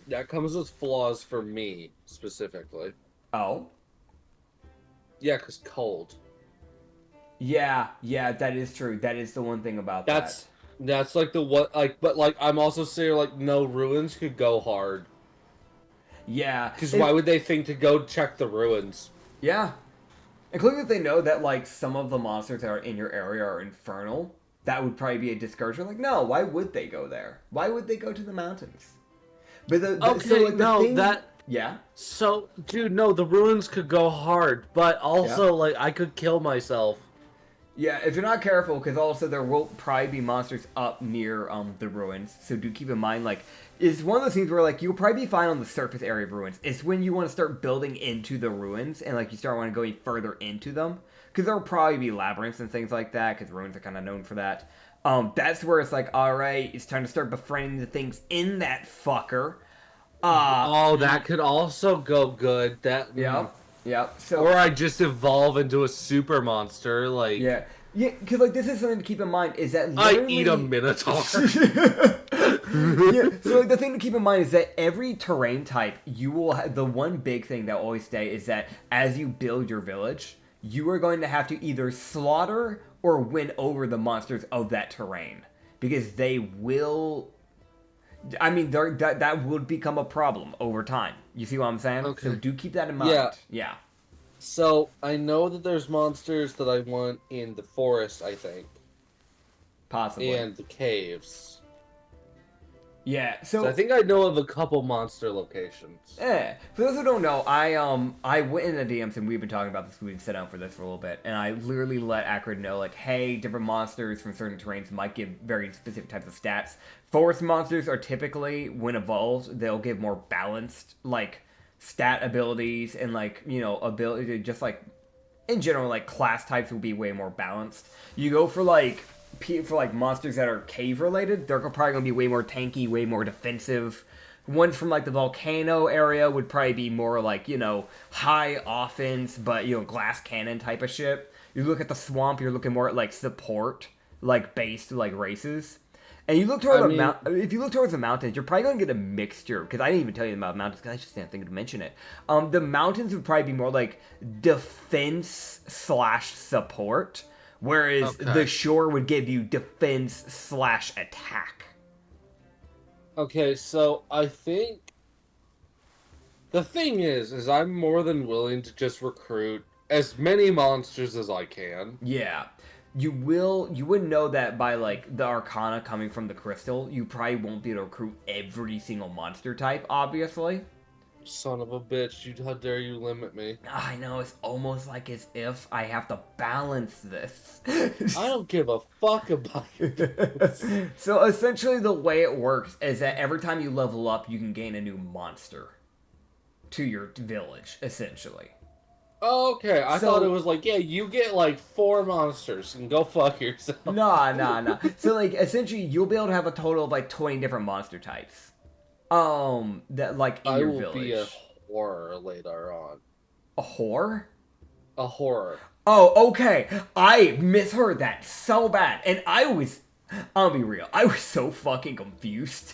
that comes with flaws for me, specifically. Oh? Yeah, because cold. Yeah, that is true. That is the one thing about that. That's like the what, like, but like, I'm also saying, like, no, ruins could go hard. Yeah. Because why would they think to go check the ruins? Yeah. Including if they know that, like, some of the monsters that are in your area are infernal, that would probably be a discouragement. Like, no, why would they go there? Why would they go to the mountains? But yeah. So, dude, no, the ruins could go hard, but also, like, I could kill myself. Yeah, if you're not careful, because also there will probably be monsters up near the ruins, so do keep in mind, like, it's one of those things where, like, you'll probably be fine on the surface area of ruins. It's when you want to start building into the ruins, and, like, you start wanting to go further into them, because there'll probably be labyrinths and things like that, because ruins are kind of known for that. That's where it's like, alright, it's time to start befriending the things in that fucker. That could also go good. Yeah. So, or I just evolve into a super monster, like... Yeah, because, like, this is something to keep in mind, is that I eat a minotaur. Yeah, so, like, the thing to keep in mind is that every terrain type, you will have, the one big thing that will always stay is that as you build your village, you are going to have to either slaughter or win over the monsters of that terrain. Because they will... I mean, that would become a problem over time. You see what I'm saying? Okay. So do keep that in mind. Yeah. So, I know that there's monsters that I want in the forest, I think. Possibly. And the caves. Yeah, So I think I know of a couple monster locations. For those who don't know, I went in the DMs and we've been talking about this. We've been set down for this for a little bit, and I literally let Acrid know, like, hey, different monsters from certain terrains might give very specific types of stats. Forest monsters are typically, when evolved, they'll give more balanced, like, stat abilities and, like, you know, ability to just, like, in general, like, class types will be way more balanced. You go for, like, monsters that are cave related, they're probably going to be way more tanky, way more defensive. Ones from, like, the volcano area would probably be more, like, you know, high offense, but, you know, glass cannon type of shit. You look at the swamp, you're looking more at, like, support, like, based, like, races. And you look toward if you look towards the mountains, you're probably going to get a mixture, because I didn't even tell you about mountains, because I just didn't think to mention it. The mountains would probably be more, like, defense/support, whereas the shore would give you defense/attack. Okay, so I think the thing is I'm more than willing to just recruit as many monsters as I can. Yeah. You wouldn't know that by, like, the Arcana coming from the crystal. You probably won't be able to recruit every single monster type, obviously. Son of a bitch, how dare you limit me. I know, it's almost like as if I have to balance this. I don't give a fuck about it. So essentially the way it works is that every time you level up, you can gain a new monster to your village, essentially. Okay, I thought it was like, yeah, you get like 4 monsters and go fuck yourself. Nah. So, like, essentially you'll be able to have a total of, like, 20 different monster types. That, like, in your village. I will be a horror later on. A whore? A horror. Oh, okay. I misheard that so bad. And I'll be real, I was so fucking confused.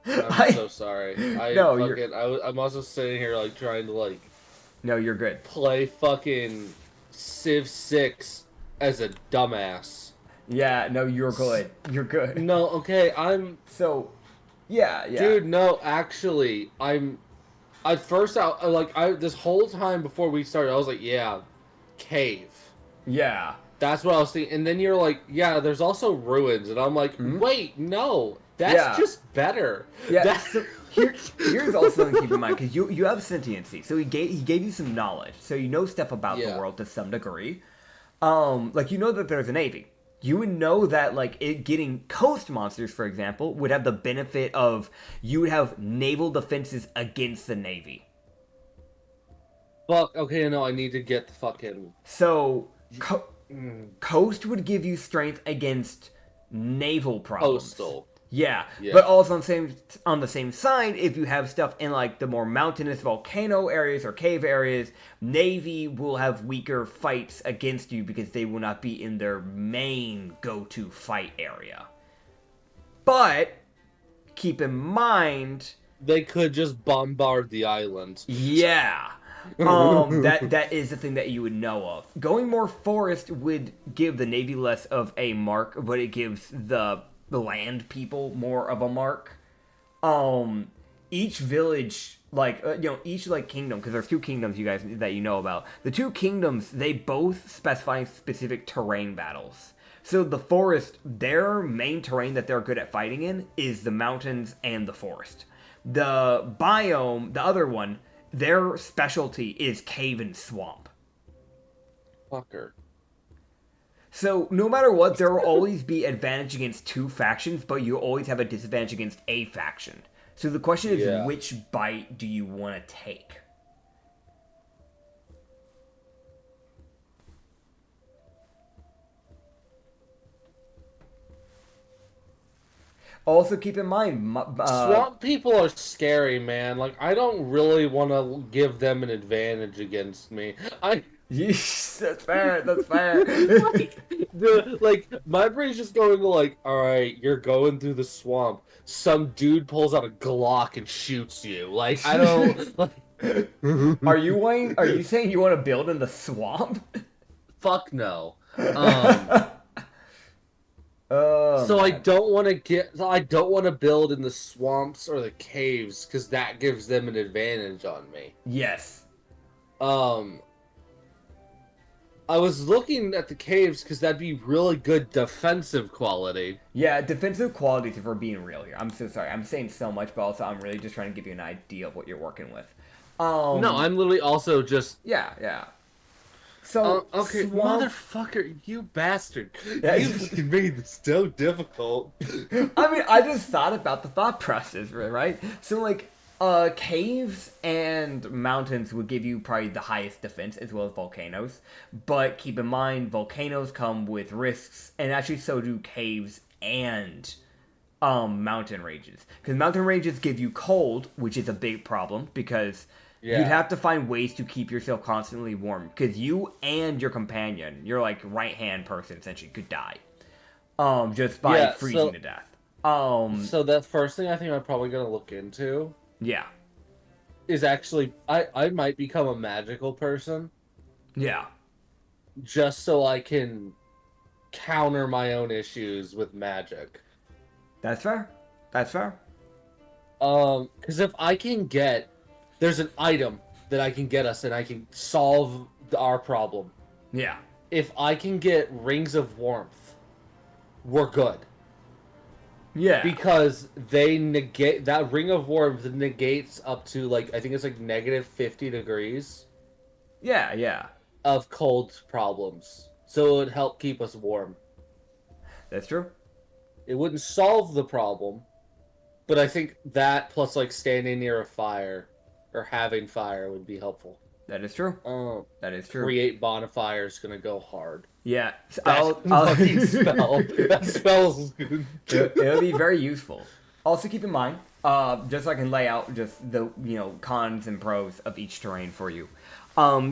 I'm so sorry. I'm also sitting here, like, trying to, like... No, you're good. Play fucking Civ 6 as a dumbass. Yeah, no, you're good. You're good. No, okay, So... Yeah. Dude, no, actually, at first, this whole time before we started, I was like, yeah, cave. Yeah. That's what I was thinking. And then you're like, yeah, there's also ruins. And I'm like, wait, no. That's Yeah. just better. Yeah. That- So here's also something to keep in mind, because you have sentiency, so he gave you some knowledge, so you know stuff about the Yeah. world to some degree. Like, you know that there's a navy. You would know that, like, getting coast monsters, for example, would have the benefit of you would have naval defenses against the navy. Fuck, okay, no, I need to get the fucking... So, coast would give you strength against naval problems. Coastal. Yeah, Yeah. but also on the same side, if you have stuff in like the more mountainous volcano areas or cave areas, Navy will have weaker fights against you because they will not be in their main go-to fight area. But keep in mind, They could just bombard the island. yeah. That is the thing that you would know of. Going more forest would give the Navy less of a mark, but it gives the land people more of a mark. Each village, like, each, like, kingdom, because there's 2 kingdoms you guys that you know about. The 2 kingdoms, they both specify specific terrain battles. So the forest, their main terrain that they're good at fighting in is the mountains and the forest. The biome, the other one, their specialty is cave and swamp. Fucker. So, no matter what, there will always be advantage against 2 factions, but you always have a disadvantage against a faction. So the question is, Yeah. which bite do you want to take? Also, keep in mind... Swamp people are scary, man. Like, I don't really want to give them an advantage against me. Yes, that's fair, that's fair. Like, my brain's just going like, alright, you're going through the swamp. Some dude pulls out a Glock and shoots you. Like, I don't... Like... Are you saying you want to build in the swamp? Fuck no. Oh, So I man. don't want to build in the swamps or the caves, because that gives them an advantage on me. Yes. I was looking at the caves because that'd be really good defensive quality. Yeah, defensive qualities, if we're being real here. I'm so sorry. I'm saying so much, but also I'm really just trying to give you an idea of what you're working with. No, I'm literally also just... Yeah. So, okay, swamp... motherfucker, you bastard. Yeah. You fucking made this so difficult. I mean, I just thought about the thought process, right? So, like, caves and mountains would give you probably the highest defense, as well as volcanoes. But keep in mind, volcanoes come with risks, and actually so do caves and mountain ranges. Because mountain ranges give you cold, which is a big problem, because you'd have to find ways to keep yourself constantly warm. Because you and your companion, your, like, right-hand person, essentially, could die. Just by freezing to death. So the first thing I think I'm probably going to look into... Yeah. is actually... I might become a magical person. Yeah. Just so I can counter my own issues with magic. That's fair. Because if I can get... There's an item that I can get us and I can solve our problem. Yeah. If I can get Rings of Warmth, we're good. Yeah. Because they negate... That Ring of Warmth negates up to, like, I think it's like negative 50 degrees. Yeah. Of cold problems. So it would help keep us warm. That's true. It wouldn't solve the problem, but I think that plus, like, standing near a fire or having fire would be helpful. That is true. That is true. Create bonfire is gonna go hard. Yeah. I'll fucking spell. That spells good. It'll be very useful. Also keep in mind, just so I can lay out just the, cons and pros of each terrain for you.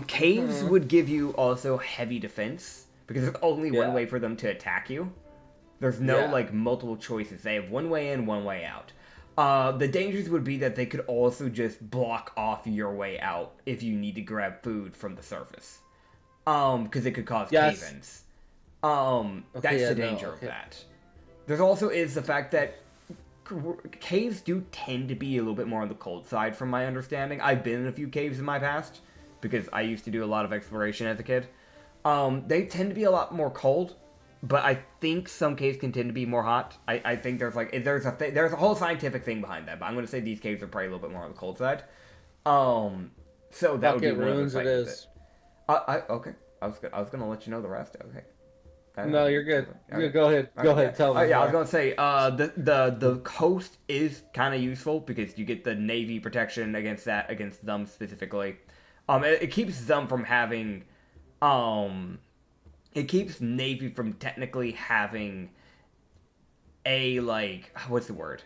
Caves would give you also heavy defense, because there's only one way for them to attack you. There's no, multiple choices. They have one way in, one way out. The dangers would be that they could also just block off your way out if you need to grab food from the surface. Because it could cause cave-ins. That's the danger of that. There's also is the fact that caves do tend to be a little bit more on the cold side, from my understanding. I've been in a few caves in my past, because I used to do a lot of exploration as a kid. They tend to be a lot more cold, but I think some caves can tend to be more hot. I think there's a whole scientific thing behind that, but I'm gonna say these caves are probably a little bit more on the cold side. So that would be one ruins of it the is. okay. I was gonna let you know the rest. Okay. No, you're good. Okay. Go ahead. Okay, Go ahead. Tell me. Yeah, I was gonna say the coast is kind of useful because you get the navy protection against them specifically. It keeps them from having, it keeps navy from technically having a what's the word?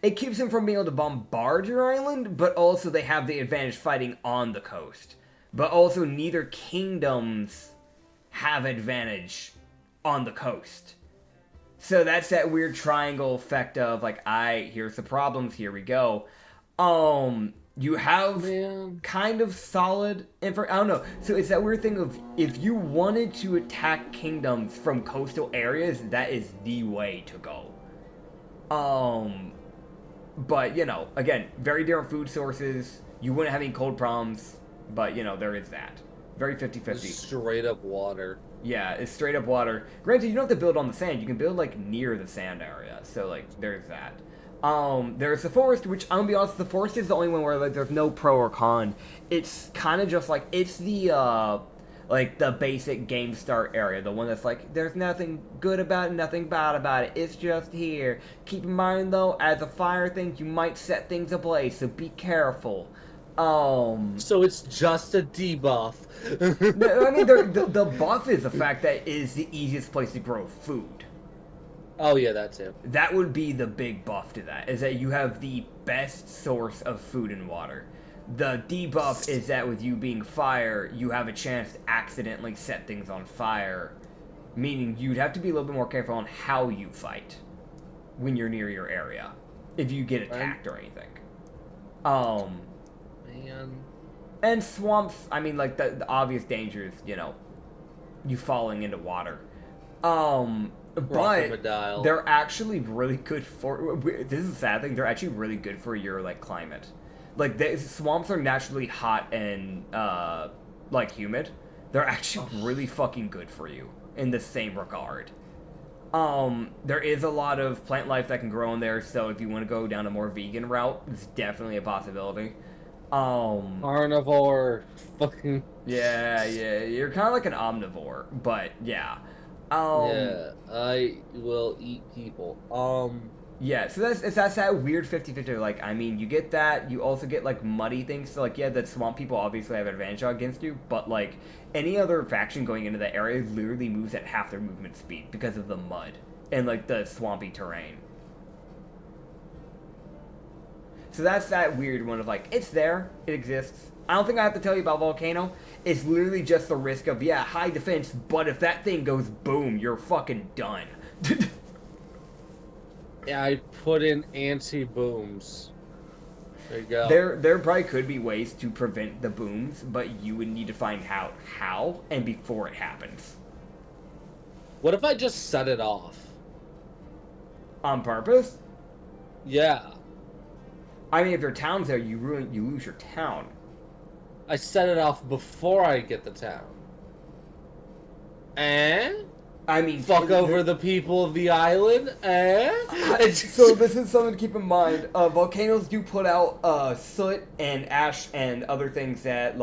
It keeps them from being able to bombard your island, but also they have the advantage fighting on the coast. But also neither kingdoms have advantage on the coast. So that's that weird triangle effect of here's the problems, here we go. You have kind of solid I don't know. So it's that weird thing of if you wanted to attack kingdoms from coastal areas, that is the way to go. But again, very different food sources. You wouldn't have any cold problems, but there is that. Very 50-50. Straight up water. Yeah, it's straight up water. Granted, you don't have to build on the sand. You can build near the sand area. So there's that. There's the forest, which I'm gonna be honest, the forest is the only one where there's no pro or con. It's kind of just it's the the basic game start area, the one that's there's nothing good about it, nothing bad about it. It's just here. Keep in mind though, as a fire thing, you might set things ablaze, so be careful. So it's just a debuff. I mean, the buff is the fact that it is the easiest place to grow food. Oh yeah, that too. That would be the big buff to that, is that you have the best source of food and water. The debuff is that with you being fire, you have a chance to accidentally set things on fire, meaning you'd have to be a little bit more careful on how you fight when you're near your area, if you get attacked or anything. Man. And swamps, I mean, the obvious dangers, you falling into water. But they're actually really good for, this is a sad thing, they're actually really good for your, climate. Swamps are naturally hot and, humid. They're actually really fucking good for you in the same regard. There is a lot of plant life that can grow in there, so if you want to go down a more vegan route, it's definitely a possibility. Carnivore. Fucking. Yeah, you're kind of like an omnivore, but yeah. Yeah, I will eat people. Yeah, so that's that weird 50-50. I mean, you get that. You also get muddy things. So the swamp people obviously have an advantage against you, but any other faction going into that area literally moves at half their movement speed because of the mud and the swampy terrain. So that's that weird one of it's there, it exists. I don't think I have to tell you about Volcano. It's literally just the risk of, high defense, but if that thing goes boom, you're fucking done. Yeah, I put in anti-booms. There you go. There probably could be ways to prevent the booms, but you would need to find out how and before it happens. What if I just set it off? On purpose? Yeah. I mean, if your town's there, you lose your town. I set it off before I get the town. I mean, fuck over the people of the island, So this is something to keep in mind. Volcanoes do put out soot and ash and other things that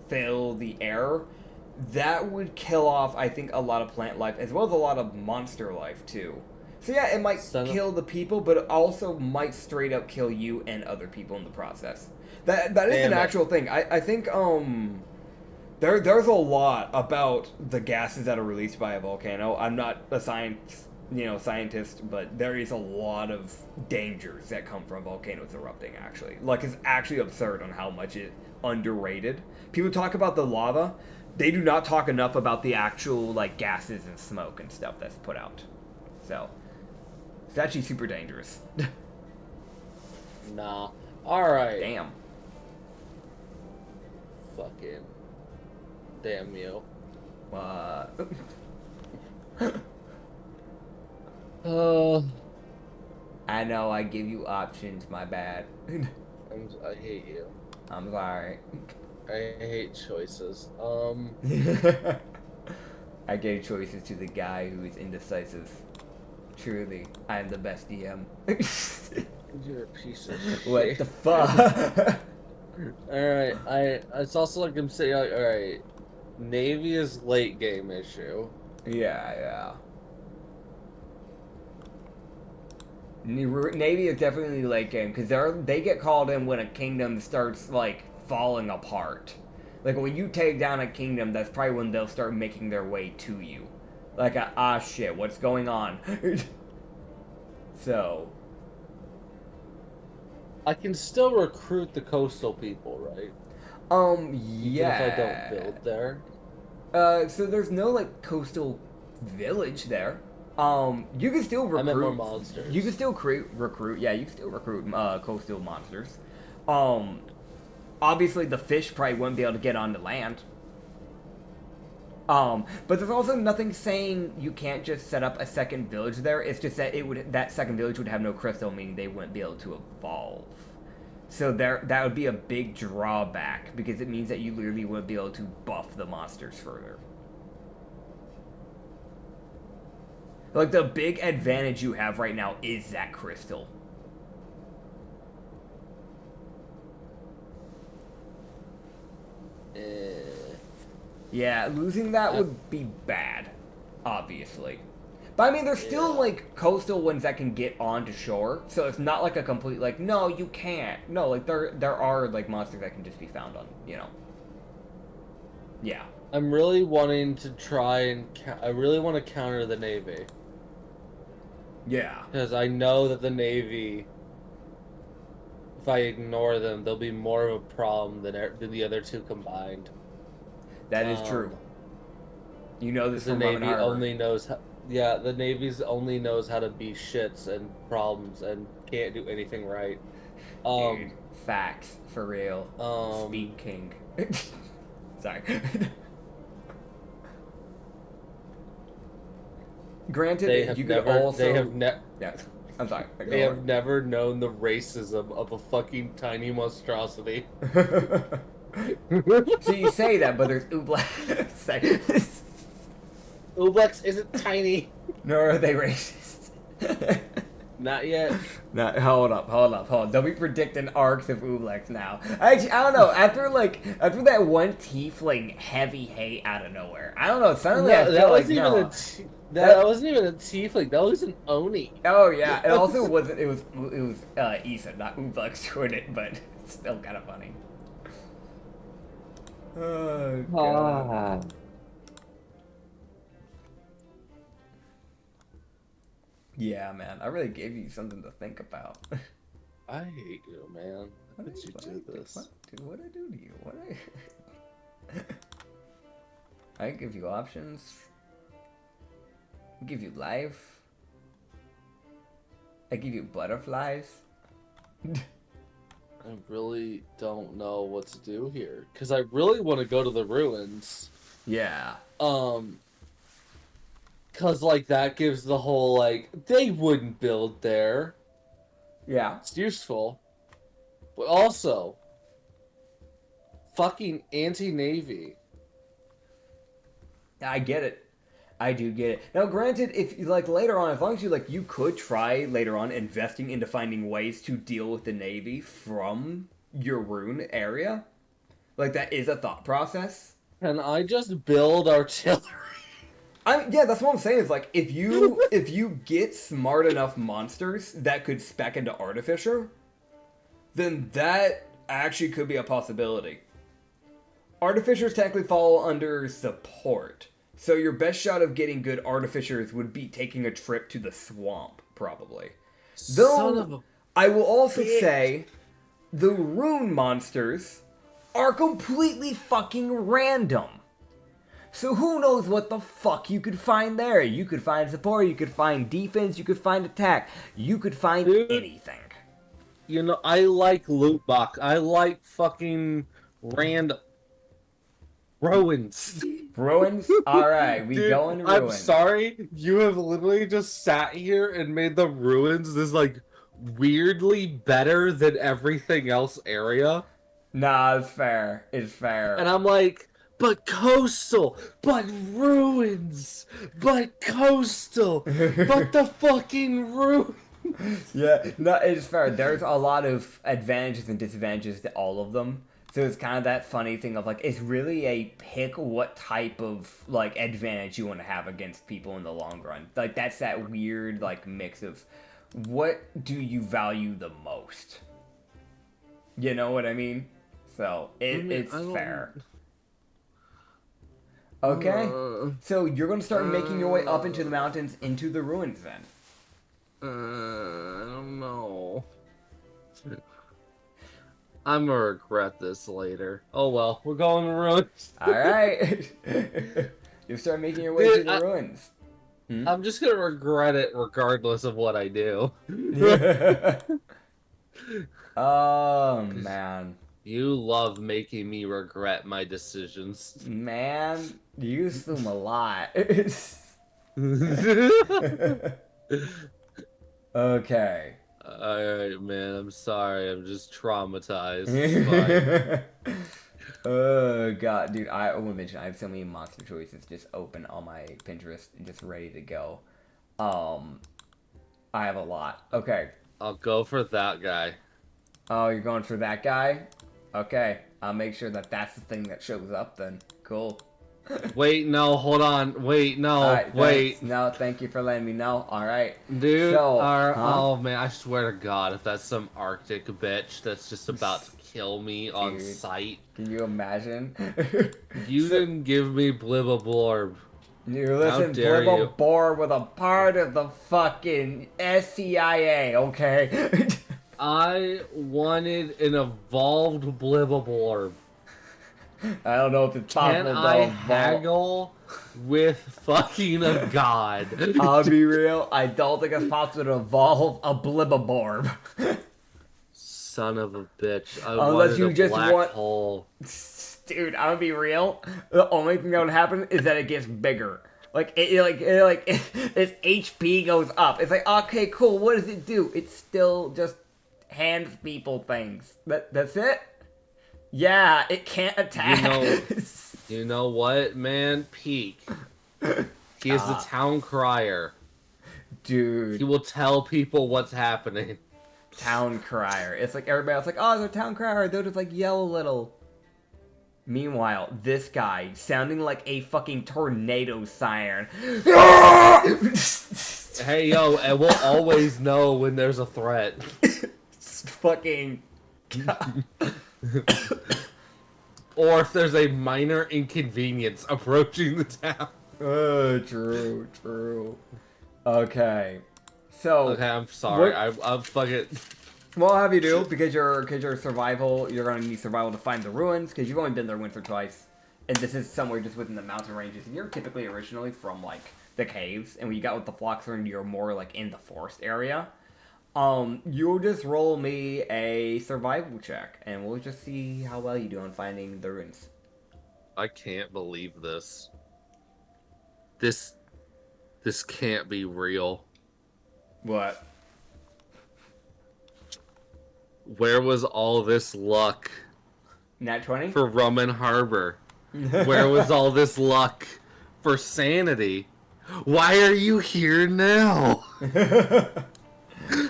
fill the air. That would kill off, I think, a lot of plant life as well as a lot of monster life too. So yeah, it might kill the people, but it also might straight up kill you and other people in the process. That is an actual thing. I think there's a lot about the gases that are released by a volcano. I'm not a scientist, but there is a lot of dangers that come from volcanoes erupting. Actually, it's actually absurd on how much it's underrated. People talk about the lava. They do not talk enough about the actual gases and smoke and stuff that's put out. So it's actually super dangerous. Nah. Alright. Damn. Fucking. Damn you. I know, I give you options, my bad. I hate you. I'm sorry. I hate choices. I gave choices to the guy who is indecisive. Truly, I am the best DM. You're a piece of shit. What the fuck? Alright, it's also like I'm saying, like, alright, Navy is late game issue. Yeah. Navy is definitely late game because they get called in when a kingdom starts like falling apart. Like when you take down a kingdom, that's probably when they'll start making their way to you. Like shit, what's going on? So I can still recruit the coastal people, right? Yeah. Even if I don't build there. So there's no like coastal village there. You can still recruit. I meant more monsters. You can still recruit. Yeah, you can still recruit coastal monsters. Obviously the fish probably wouldn't be able to get onto land. But there's also nothing saying you can't just set up a second village there. It's just that that second village would have no crystal, meaning they wouldn't be able to evolve. So that would be a big drawback because it means that you literally wouldn't be able to buff the monsters further. Like the big advantage you have right now is that crystal. Yeah, losing that would be bad, obviously. But I mean, there's still like coastal ones that can get onto shore, so it's not like a complete like no, you can't. No, like there are like monsters that can just be found on, you know. Yeah. I'm really wanting to try and I really want to counter the Navy. Yeah. Because I know that the Navy, if I ignore them, they'll be more of a problem than the other two combined. That is true. You know this the from Navy Harbor. only knows how, yeah, the Navy's only knows how to be shits and problems and can't do anything right. Dude, facts for real. Speak king. Sorry. Granted, you could also. Yeah, I'm sorry. They have never known the racism of a fucking tiny monstrosity. So you say that, but there's Ooblex. Ooblex isn't tiny. Nor are they racist. Not yet. Hold up. Don't be predicting arcs of Ooblex now. Actually, I don't know. After that one tiefling heavy hate out of nowhere, I don't know. Suddenly I feel like no. That wasn't even a tiefling. That was an oni. Oh yeah. It also wasn't. It was Issa, not Ooblex doing it, but it's still kind of funny. Oh god. Yeah, man. I really gave you something to think about. I hate you, man. Why did you do this? What did I do to you? I give you options. I give you life. I give you butterflies. I really don't know what to do here. Because I really want to go to the ruins. Yeah. Because, like, that gives the whole, like, they wouldn't build there. Yeah. It's useful. But also, fucking anti-Navy. I get it. I do get it. Now, granted, if, like, later on, as long as you could try later on investing into finding ways to deal with the Navy from your rune area. Like, that is a thought process. Can I just build artillery? Yeah, that's what I'm saying. Is like if you get smart enough monsters that could spec into Artificer, then that actually could be a possibility. Artificers technically fall under support, so your best shot of getting good Artificers would be taking a trip to the swamp, probably. Though I will also say, the rune monsters are completely fucking random. So who knows what the fuck you could find there? You could find support, you could find defense, you could find attack, you could find anything. You know, I like loot box. I like fucking random ruins. Ruins? Alright, we go into ruins. I'm sorry, you have literally just sat here and made the ruins this, like, weirdly better than everything else area. Nah, it's fair. It's fair. And I'm like, but coastal, but ruins, but coastal, but the fucking ruins. Yeah, no, it's fair. There's a lot of advantages and disadvantages to all of them. So it's kind of that funny thing of like, it's really a pick what type of like advantage you want to have against people in the long run. Like that's that weird like mix of what do you value the most. You know what I mean? So it's fair. Okay, so you're gonna start making your way up into the mountains, into the ruins then. I don't know. I'm gonna regret this later. Oh well, we're going to ruins. Alright. You start making your way to the ruins. I'm just gonna regret it regardless of what I do. Oh, man. You love making me regret my decisions. Man, you assume a lot. Okay. Alright, man, I'm sorry. I'm just traumatized. It's fine. Oh, God, dude. I want to mention, I have so many monster choices just open on my Pinterest and just ready to go. I have a lot. Okay. I'll go for that guy. Oh, you're going for that guy? Okay. I'll make sure that that's the thing that shows up then. Cool. Wait, no, hold on. Wait, no, Right, wait. thanks. No, thank you for letting me know. Alright. Dude, So, oh man, I swear to God, if that's some Arctic bitch that's just about to kill me on Dude. sight. Can you imagine? You didn't give me Blibblorb. You listen, dare Blibble you. Boar with a part of the fucking SCIA, okay? I wanted an evolved Blibblorb. I don't know if it's possible Can to I evolve. haggle with fucking a god? I'll be real, I don't think it's possible to evolve a Blibaborb. Son of a bitch. I Unless wanted you a just black want- hole. Dude, I'll be real. The only thing that would happen is that it gets bigger. Its HP goes up. It's like, okay, cool. What does it do? It still just hands people things. That's it. Yeah, it can't attack. You know what, man? Peak. He is the town crier. Dude, He will tell people what's happening. town crier. It's like everybody else, like, oh, there's a town crier. They'll just like yell a little. Meanwhile, this guy sounding like a fucking tornado siren. Hey, yo, and we'll always know when there's a threat. Fucking. Or if there's a minor inconvenience approaching the town. True. Okay. So. Okay, I'm sorry. What- I'm fucking... What I'll have you do, because you're survival, you're gonna need survival to find the ruins, because you've only been there once or twice, and this is somewhere just within the mountain ranges, and you're typically originally from, like, the caves, and when you got with the Floxern, you're more, like, in the forest area. You'll just roll me a survival check, and we'll just see how well you do on finding the ruins. I can't believe this. This can't be real. What? Where was all this luck Nat 20? for Roman Harbor? Where was all this luck for Sanity? Why are you here now?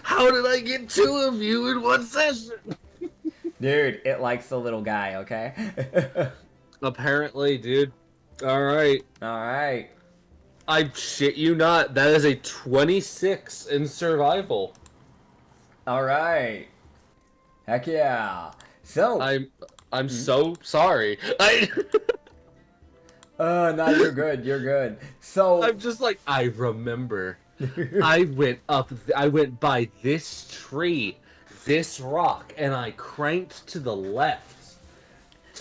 How did I get two of you in one session? Dude, it likes the little guy, okay? Apparently, dude. Alright. Alright. I shit you not. That is a 26 in survival. Alright. Heck yeah. So. I'm so sorry. No, you're good. You're good. So. I'm just like, I remember. I went by this tree, this rock, and I cranked to the left.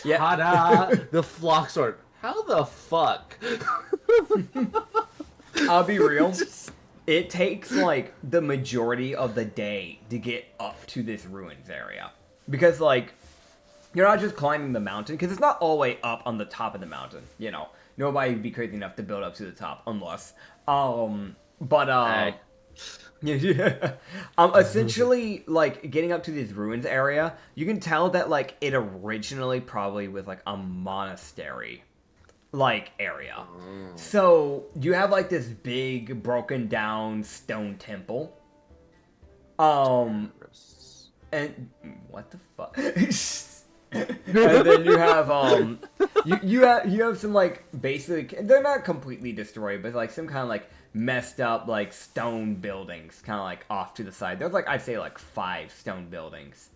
Yeah. Ta-da! The Floxord. How the fuck? I'll be real. It takes, like, the majority of the day to get up to this ruins area. Because, like, you're not just climbing the mountain, because it's not all the way up on the top of the mountain, you know. Nobody would be crazy enough to build up to the top, unless. Essentially, like, getting up to this ruins area, you can tell that, like, it originally probably was, like, a monastery like area. Oh. So you have like this big broken down stone temple. And what the fuck? And then you have you have some like basically they're not completely destroyed, but like some kind of like messed up like stone buildings kind of like off to the side. There's like I'd say like 5 stone buildings.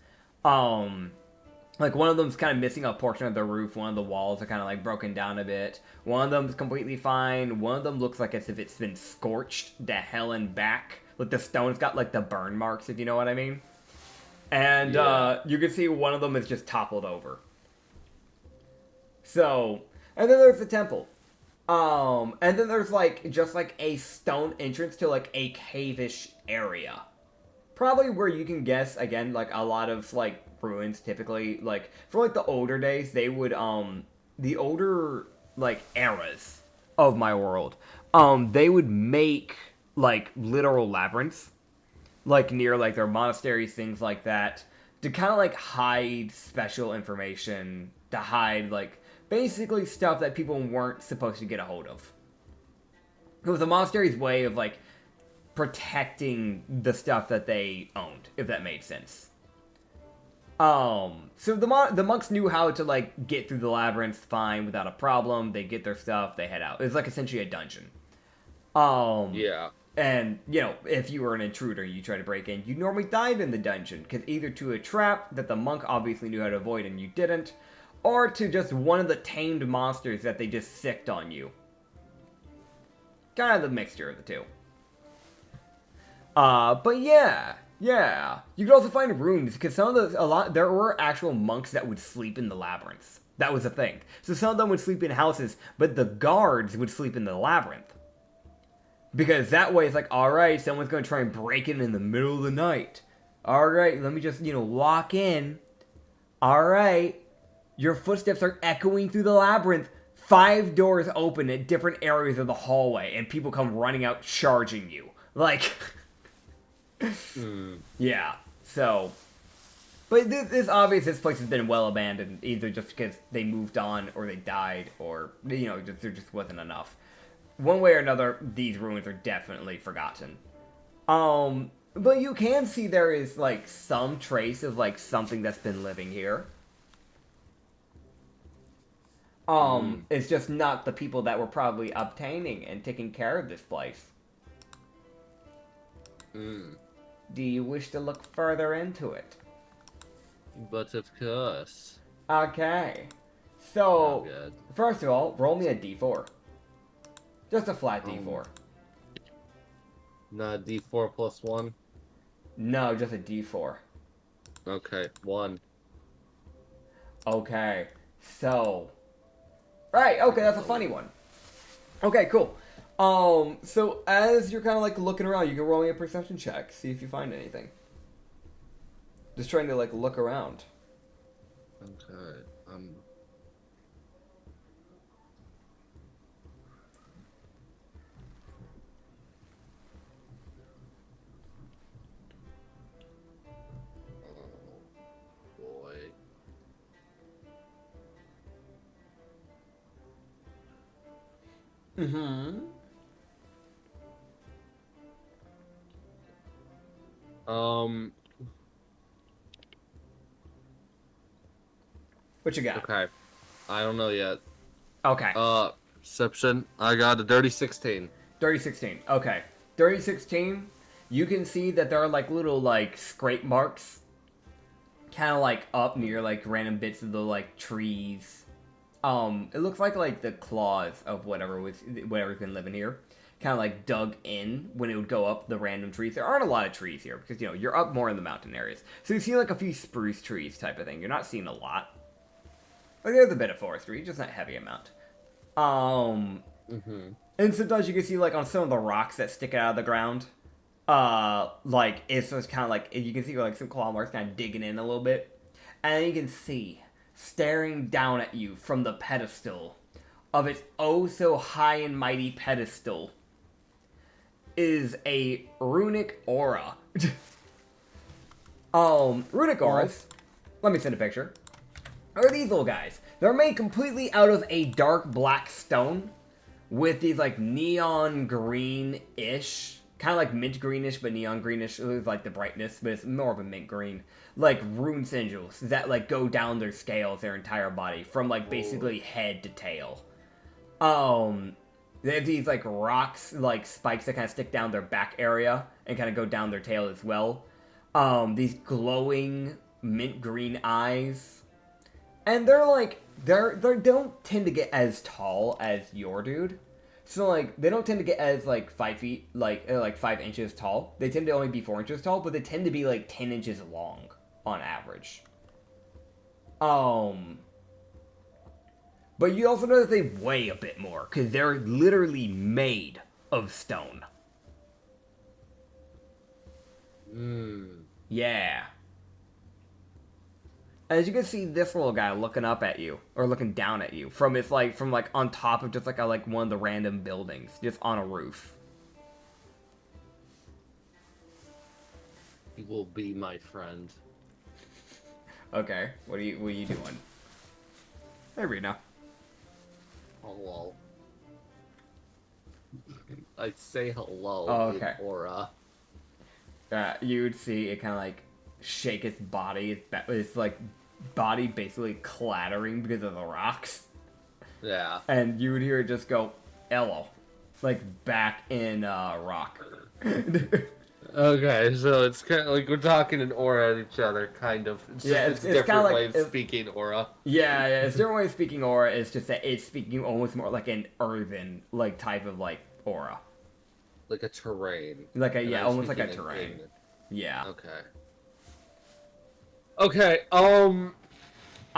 Like one of them's kind of missing a portion of the roof. One of the walls are kind of like broken down a bit. One of them's completely fine. One of them looks like as if it's been scorched to hell and back. Like the stone's got like the burn marks, if you know what I mean. And you can see one of them is just toppled over. So, and then there's the temple. And then there's like just like a stone entrance to like a cave-ish area. Probably where you can guess again like a lot of like ruins typically like for like the older days they would the older like eras of my world they would make like literal labyrinths like near like their monasteries, things like that, to kind of like hide special information, to hide like basically stuff that people weren't supposed to get a hold of. It was the monastery's way of like protecting the stuff that they owned, if that made sense. So the monks knew how to like get through the labyrinth fine without a problem. They get their stuff, they head out. It was like essentially a dungeon. Yeah. And, you know, if you were an intruder, you try to break in, you normally died in the dungeon, because either to a trap that the monk obviously knew how to avoid and you didn't, or to just one of the tamed monsters that they just sicked on you. Kind of the mixture of the two. But yeah. You could also find rooms, because there were actual monks that would sleep in the labyrinths. That was a thing. So some of them would sleep in houses, but the guards would sleep in the labyrinth. Because that way it's like, alright, someone's going to try and break in the middle of the night. Alright, let me just, walk in. Alright, your footsteps are echoing through the labyrinth. 5 doors open at different areas of the hallway, and people come running out charging you. Like, yeah, so. But it's obvious this place has been well abandoned, either just because they moved on, or they died, or, there just wasn't enough. One way or another, these ruins are definitely forgotten. But you can see there is, like, some trace of, like, something that's been living here. It's just not the people that were probably obtaining and taking care of this place. Do you wish to look further into it? But of course. Okay. So, first of all, roll me a d4. Just a flat d4. Not d4 plus 1? No, just a d4. Okay, 1. Okay, so... Right, okay, that's a funny one. Okay, cool. So as you're kind of like looking around, you can roll me a perception check, see if you find anything. Just trying to like look around. Okay, Mm-hmm. What you got? Okay. I don't know yet. Okay. Perception. I got a dirty 16. Dirty 16. Okay. Dirty 16, you can see that there are like little like scrape marks kind of like up near like random bits of the like trees. It looks like the claws of whatever's been living here, kind of like dug in when it would go up the random trees. There aren't a lot of trees here because you're up more in the mountain areas, so you see like a few spruce trees type of thing. You're not seeing a lot. Like there's a bit of forestry, just not a heavy amount. And sometimes you can see like on some of the rocks that stick out of the ground, like it's just kind of like you can see like some claw marks kind of digging in a little bit, and then you can see, staring down at you from the pedestal of its oh so high and mighty pedestal, is a runic aura. Runic auras, let me send a picture, are these little guys. They're made completely out of a dark black stone with these like neon green-ish, kind of like mint greenish, but neon greenish. It was like the brightness, but it's more of a mint green. Like rune sigils that like go down their scales, their entire body, from like basically head to tail. They have these like rocks, like spikes that kind of stick down their back area and kind of go down their tail as well. These glowing mint green eyes, and they're like they don't tend to get as tall as your dude. So like they don't tend to get as like 5 feet, like 5 inches tall. They tend to only be 4 inches tall, but they tend to be like 10 inches long on average. But you also know that they weigh a bit more, because they're literally made of stone. Yeah. As you can see, this little guy looking up at you, or looking down at you, from on top of just like one of the random buildings, just on a roof. He will be my friend. Okay, what are you doing? Hey, Rena. Hello. I'd say hello okay. in aura. You would see it kind of like shake its body. It's like body basically clattering because of the rocks. Yeah. And you would hear it just go, "Hello," like back in rock. Okay, so it's kind of like we're talking in aura at each other, kind of. It's a different like, way of speaking aura. Yeah, it's a different way of speaking aura. It's just that it's speaking almost more like an earthen like type of like aura. Like a terrain. Almost like a terrain. Yeah. Okay. Okay.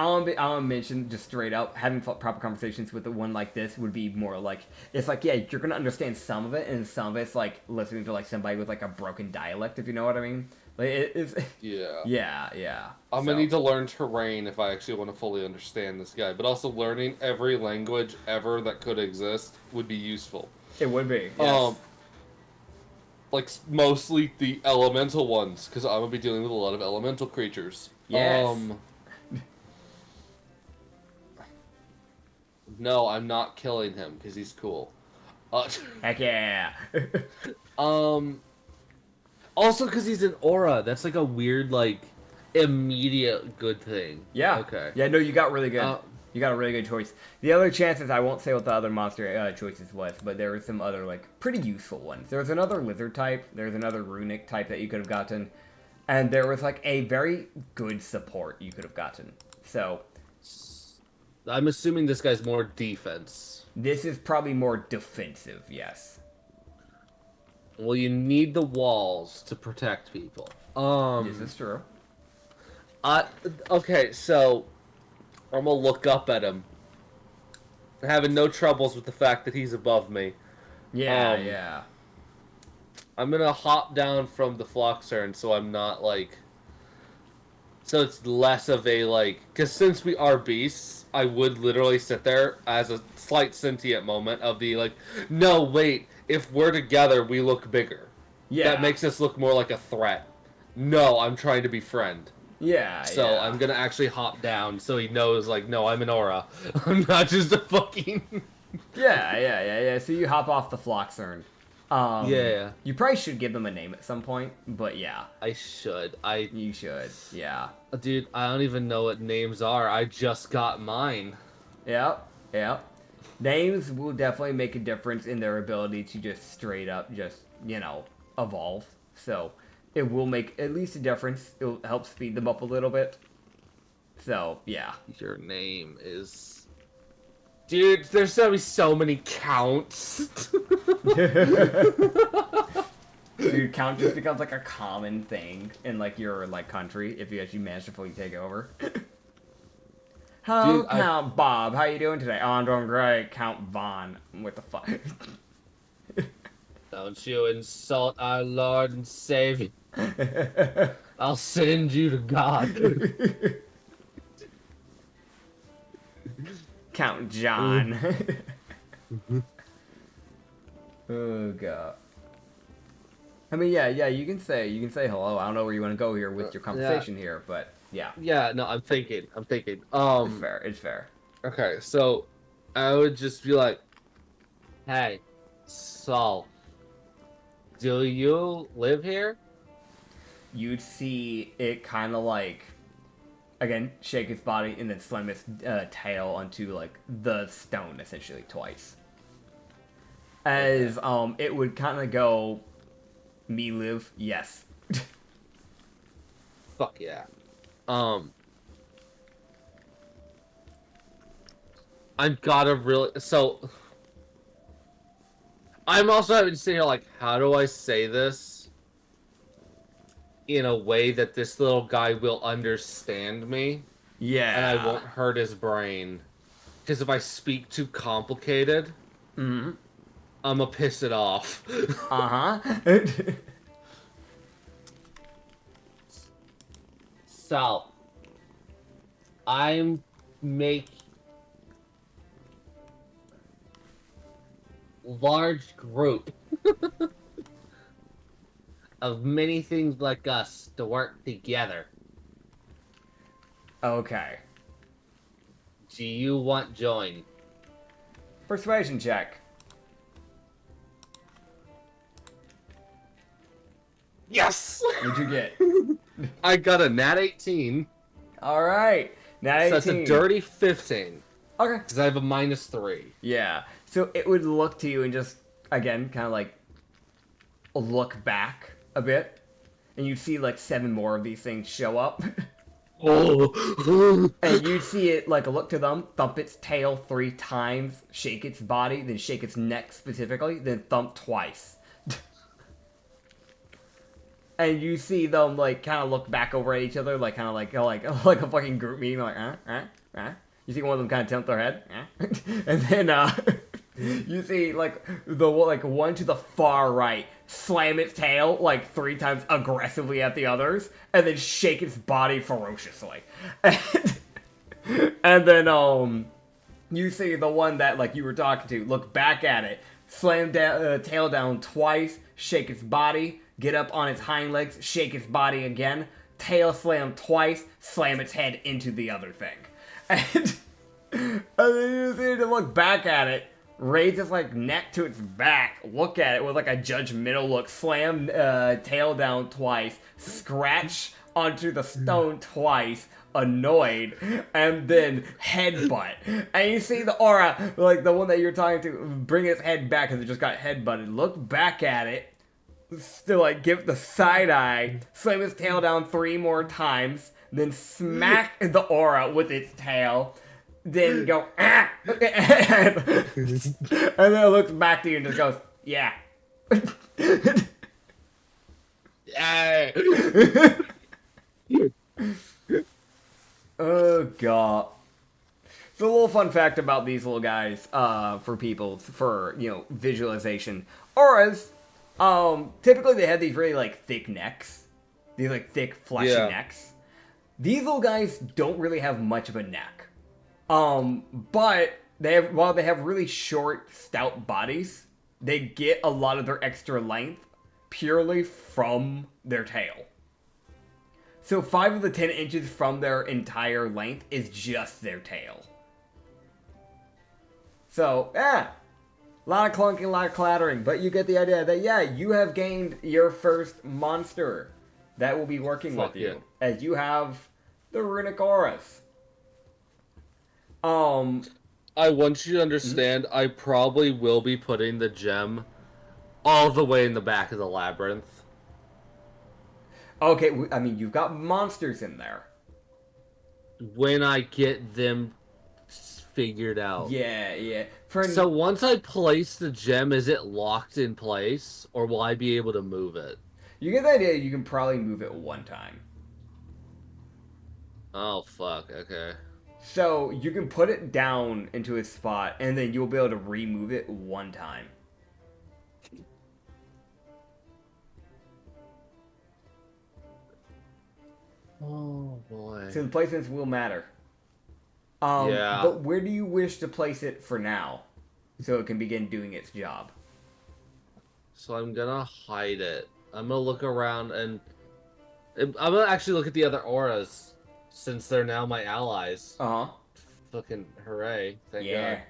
I'll mention just straight up having proper conversations with the one like this would be more like it's like, yeah, you're gonna understand some of it, and some of it's like listening to like somebody with like a broken dialect, if you know what I mean. Like it's Yeah. yeah. I'm gonna need to learn terrain if I actually want to fully understand this guy, but also learning every language ever that could exist would be useful. It would be. Yes. Like mostly the elemental ones, because I'm gonna be dealing with a lot of elemental creatures. Yes. No, I'm not killing him because he's cool. Heck yeah. Also because he's an aura. That's like a weird, like, immediate good thing. Yeah. Okay. Yeah, no, you got really good. You got a really good choice. The other chances, I won't say what the other monster choices was, but there were some other, like, pretty useful ones. There was another lizard type. There was another runic type that you could have gotten. And there was, like, a very good support you could have gotten. So I'm assuming this guy's more defense. This is probably more defensive, yes. Well, you need the walls to protect people. This is true. Okay, so I'm gonna look up at him. Having no troubles with the fact that he's above me. Yeah, yeah. I'm gonna hop down from the Floxern so I'm not like... So it's less of a, like... Because since we are beasts, I would literally sit there as a slight sentient moment of the, like, no, wait, if we're together, we look bigger. Yeah. That makes us look more like a threat. No, I'm trying to befriend. Yeah, So yeah. I'm gonna actually hop down so he knows, like, no, I'm an aura. I'm not just a fucking... Yeah. So you hop off the Floxern. Yeah. You probably should give them a name at some point, but yeah. I should. You should, yeah. Dude, I don't even know what names are. I just got mine. Yep. Names will definitely make a difference in their ability to just straight up evolve. So it will make at least a difference. It will help speed them up a little bit. So, yeah. Your name is... Dude, there's gonna be so many counts. Dude, count just becomes like a common thing in like your like country if you actually manage to fully take over. Hello, Count Bob. How you doing today? Oh, I'm doing great. Count Vaughn. What the fuck? Don't you insult our Lord and Savior. I'll send you to God. Count John. Oh god. I mean, yeah, you can say hello. I don't know where you want to go here with your conversation here, but yeah. Yeah, no, I'm thinking. It's fair. Okay, so I would just be like, "Hey, Saul, do you live here?" You'd see it kind of like, again, shake its body and then slam its tail onto like the stone essentially twice. As it would kind of go, me live, yes. Fuck yeah. Um, I've got to really. So, I'm also having to sit here like, how do I say this in a way that this little guy will understand me Yeah. and I won't hurt his brain? Because if I speak too complicated, Mm-hmm. I'm gonna piss it off. Uh-huh. So, I'm make large group of many things like us to work together. Okay. Do you want join? Persuasion check. Yes! What'd you get? I got a nat 18. All right. Now So that's a dirty 15. Okay. Because I have a -3. Yeah. So it would look to you and just, again, kind of like look back a bit. And you see like 7 more of these things show up. Oh. And you see it like look to them, thump its tail 3 times, shake its body, then shake its neck specifically, then thump twice. And you see them like kind of look back over at each other, like kind of like like a fucking group meeting, like You see one of them kind of tilt their head, and then you see like the one to the far right slam its tail like 3 times aggressively at the others, and then shake its body ferociously, and then you see the one that like you were talking to look back at it, slam down tail down twice, shake its body, get up on its hind legs, shake its body again, tail slam twice, slam its head into the other thing. And then you see it look back at it, raise its like neck to its back, look at it with like a judgmental look, slam tail down twice, scratch onto the stone twice, annoyed, and then headbutt. And you see the aura, like the one that you're talking to, bring its head back because it just got headbutted, look back at it, still like give the side eye, slam its tail down 3 more times, then smack the aura with its tail, then go and then it looks back to you and just goes, yeah. Oh god. So a little fun fact about these little guys, for people, for, you know, visualization. Auras, typically they have these really, like, thick necks. These, like, thick, fleshy necks. These little guys don't really have much of a neck. But while they have really short, stout bodies, they get a lot of their extra length purely from their tail. So 5 of the 10 inches from their entire length is just their tail. So, a lot of clunking, a lot of clattering, but you get the idea that, yeah, you have gained your first monster that will be working with you, as you have the runic auras. I want you to understand, I probably will be putting the gem all the way in the back of the labyrinth. Okay, I mean, you've got monsters in there. When I get them figured out. Yeah. So once I place the gem, is it locked in place? Or will I be able to move it? You get the idea you can probably move it 1 time. Oh, fuck. Okay. So you can put it down into a spot, and then you'll be able to remove it 1 time. Oh, boy. So the placements will matter. Yeah. But where do you wish to place it for now, so it can begin doing its job? So I'm gonna hide it. I'm gonna look around and... I'm gonna actually look at the other auras, since they're now my allies. Uh-huh. Fucking hooray! Thank Yeah.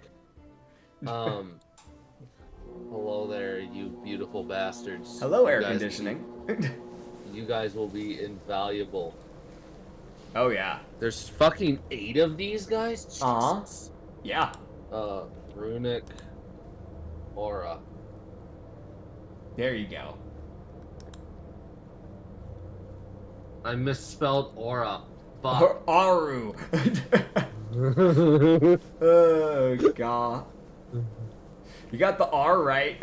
God. Hello there, you beautiful bastards. Hello, You air guys will conditioning. you guys will be invaluable. Oh yeah. There's fucking 8 of these guys. Uh-huh. Jesus. Yeah. Runic aura. There you go. I misspelled aura. Fuck. Aru. Oh god. You got the R right.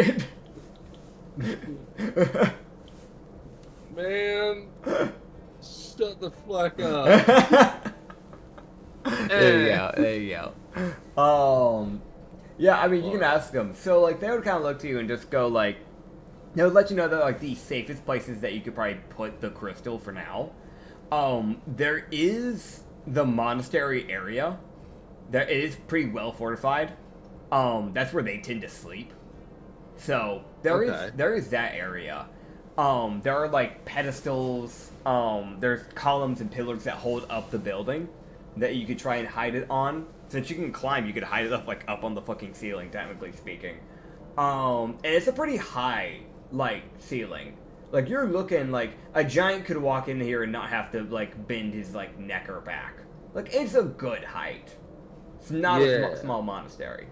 Man, shut the fuck up. There you go. There you go. Yeah, I mean, you can ask them. So, like, they would kind of look to you and just go, like, they would let you know that, like, the safest places that you could probably put the crystal for now. There is the monastery area. That it is pretty well fortified. That's where they tend to sleep. So there is that area. There are like pedestals. There's columns and pillars that hold up the building that you could try and hide it on. Since you can climb, you could hide it up like up on the fucking ceiling, technically speaking. And it's a pretty high like ceiling. Like you're looking like a giant could walk in here and not have to like bend his like neck or back. Like it's a good height. It's not a small monastery.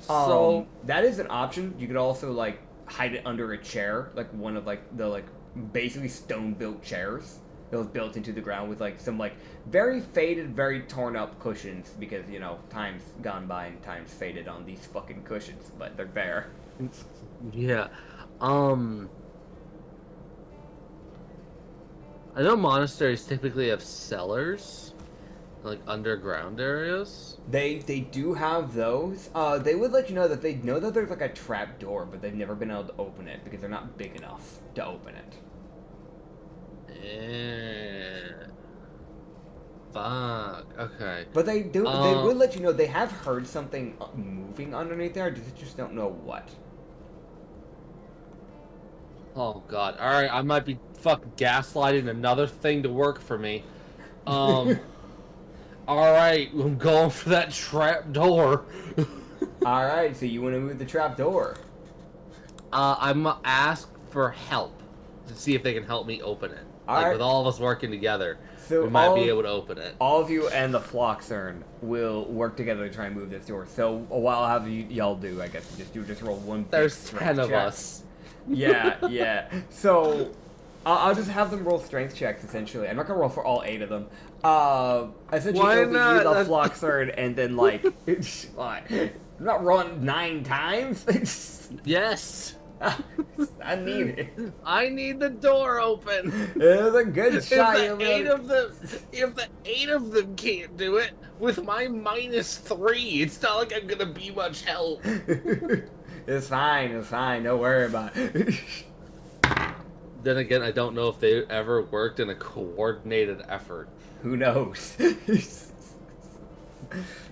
So that is an option. You could also like hide it under a chair, like one of like the like basically stone built chairs that was built into the ground with like some like very faded, very torn up cushions because you know time's gone by and time's faded on these fucking cushions, but they're there. yeah, I know monasteries typically have cellars, like underground areas. They do have those. They would let you know that they know that there's like a trap door, but they've never been able to open it because they're not big enough to open it. Fuck. Okay. But they do. They would let you know they have heard something moving underneath there. They just don't know what. Oh god. All right, I might be fucking gaslighting another thing to work for me. All right, I'm going for that trap door. All right, so you want to move the trap door? I'm gonna ask for help to see if they can help me open it. All right. With all of us working together, So we might be able to open it. All of you and the Floxern will work together to try and move this door. So what I'll have y'all do, I guess, just roll one. There's 10 of us. Yeah. So I'll just have them roll strength checks. Essentially, I'm not gonna roll for all 8 of them. Essentially, Why it'll be not? you, the Floxern, and then like, what? I'm not rolling 9 times. Yes. I need it. I need the door open. It was a good shot. If the 8 of them can't do it with my -3, it's not like I'm gonna be much help. It's fine. Don't worry about it. Then again, I don't know if they ever worked in a coordinated effort. Who knows?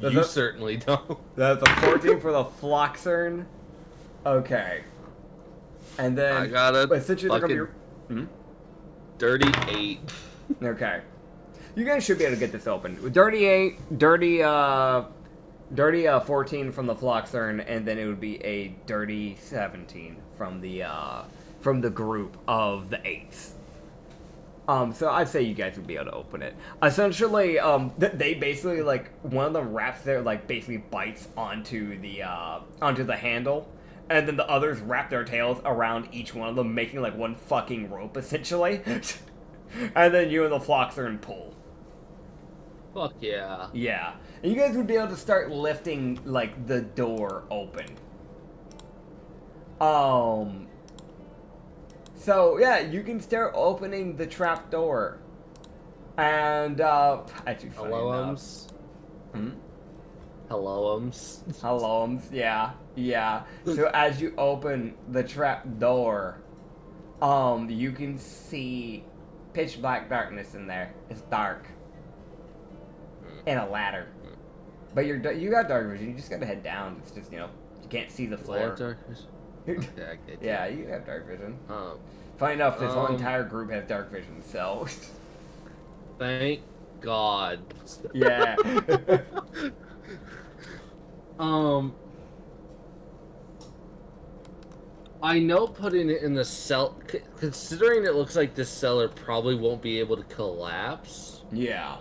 You certainly don't. That's a 14 for the Floxern. Okay. And then I got it. Essentially, they're gonna be. Dirty 8. Okay. You guys should be able to get this open. Dirty 8, dirty 14 from the Floxern, and then it would be a dirty 17 from the group of the 8s. So I'd say you guys would be able to open it. Essentially, they basically like one of them wraps their like basically bites onto the handle, and then the others wrap their tails around each one of them, making like one fucking rope essentially. And then you and the Floxern pull. Fuck yeah. Yeah, and you guys would be able to start lifting like the door open. So yeah, you can start opening the trap door, and actually, funny Hello-ums. Hello-ums. Hello-ums. Yeah. So as you open the trap door, you can see pitch black darkness in there. It's dark, and a ladder. But you got dark vision. You just gotta head down. It's just you can't see the floor. Dark vision? Okay, I get you. Yeah, you have dark vision. Um, Funny enough, this whole entire group has dark vision, so... Thank God. Yeah. I know putting it in the cell, considering it looks like this cellar probably won't be able to collapse. Yeah.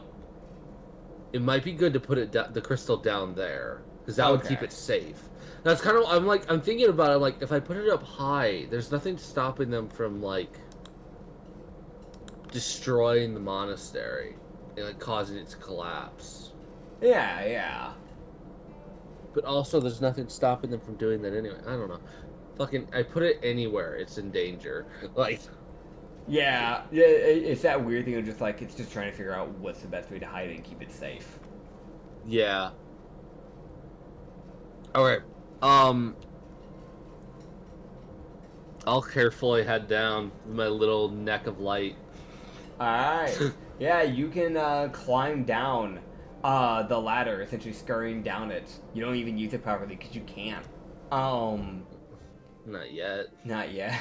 It might be good to put it the crystal down there, because that would keep it safe. That's kind of I'm thinking about it. Like, if I put it up high, there's nothing stopping them from like destroying the monastery and like causing it to collapse. Yeah, yeah. But also, there's nothing stopping them from doing that anyway. I don't know. Fucking, I put it anywhere, it's in danger. Like, yeah, it's that weird thing of just like it's just trying to figure out what's the best way to hide it and keep it safe. yeah. Okay. I'll carefully head down with my little neck of light. Alright. Yeah, you can climb down the ladder, essentially scurrying down it. You don't even use it properly because you can't. Not yet. Not yet.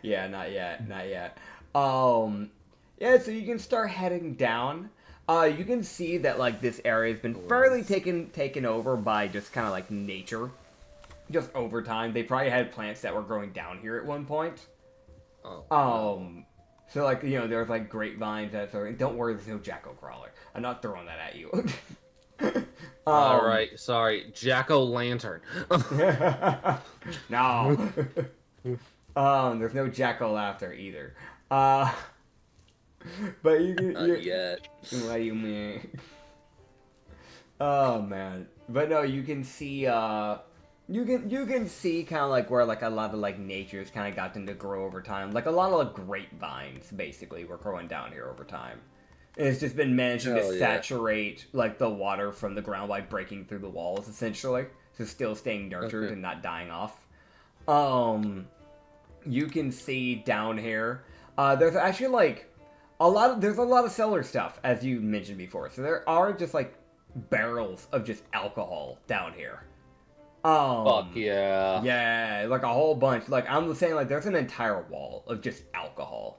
Yeah, not yet. Not yet. Yeah, so you can start heading down. You can see that like this area has been fairly taken over by just kind of like nature. Just over time. They probably had plants that were growing down here at one point. So like, you know, there's like grapevines that sort of, don't worry, there's no Jacko crawler. I'm not throwing that at you. Alright, sorry. Jack-o'-lantern. No. There's no jack-o'-laughter either. But you can... Not yet. What do you mean? Oh, man. But no, you can see, you can see kind of like where like a lot of like nature's kind of gotten to grow over time. Like a lot of like grapevines, basically, were growing down here over time. And it's just been managing to saturate like the water from the ground by breaking through the walls, essentially. So still staying nurtured and not dying off. You can see down here, there's actually like there's a lot of cellar stuff, as you mentioned before. So there are just like barrels of just alcohol down here. Fuck yeah. Yeah, like a whole bunch. Like I'm saying, like there's an entire wall of just alcohol.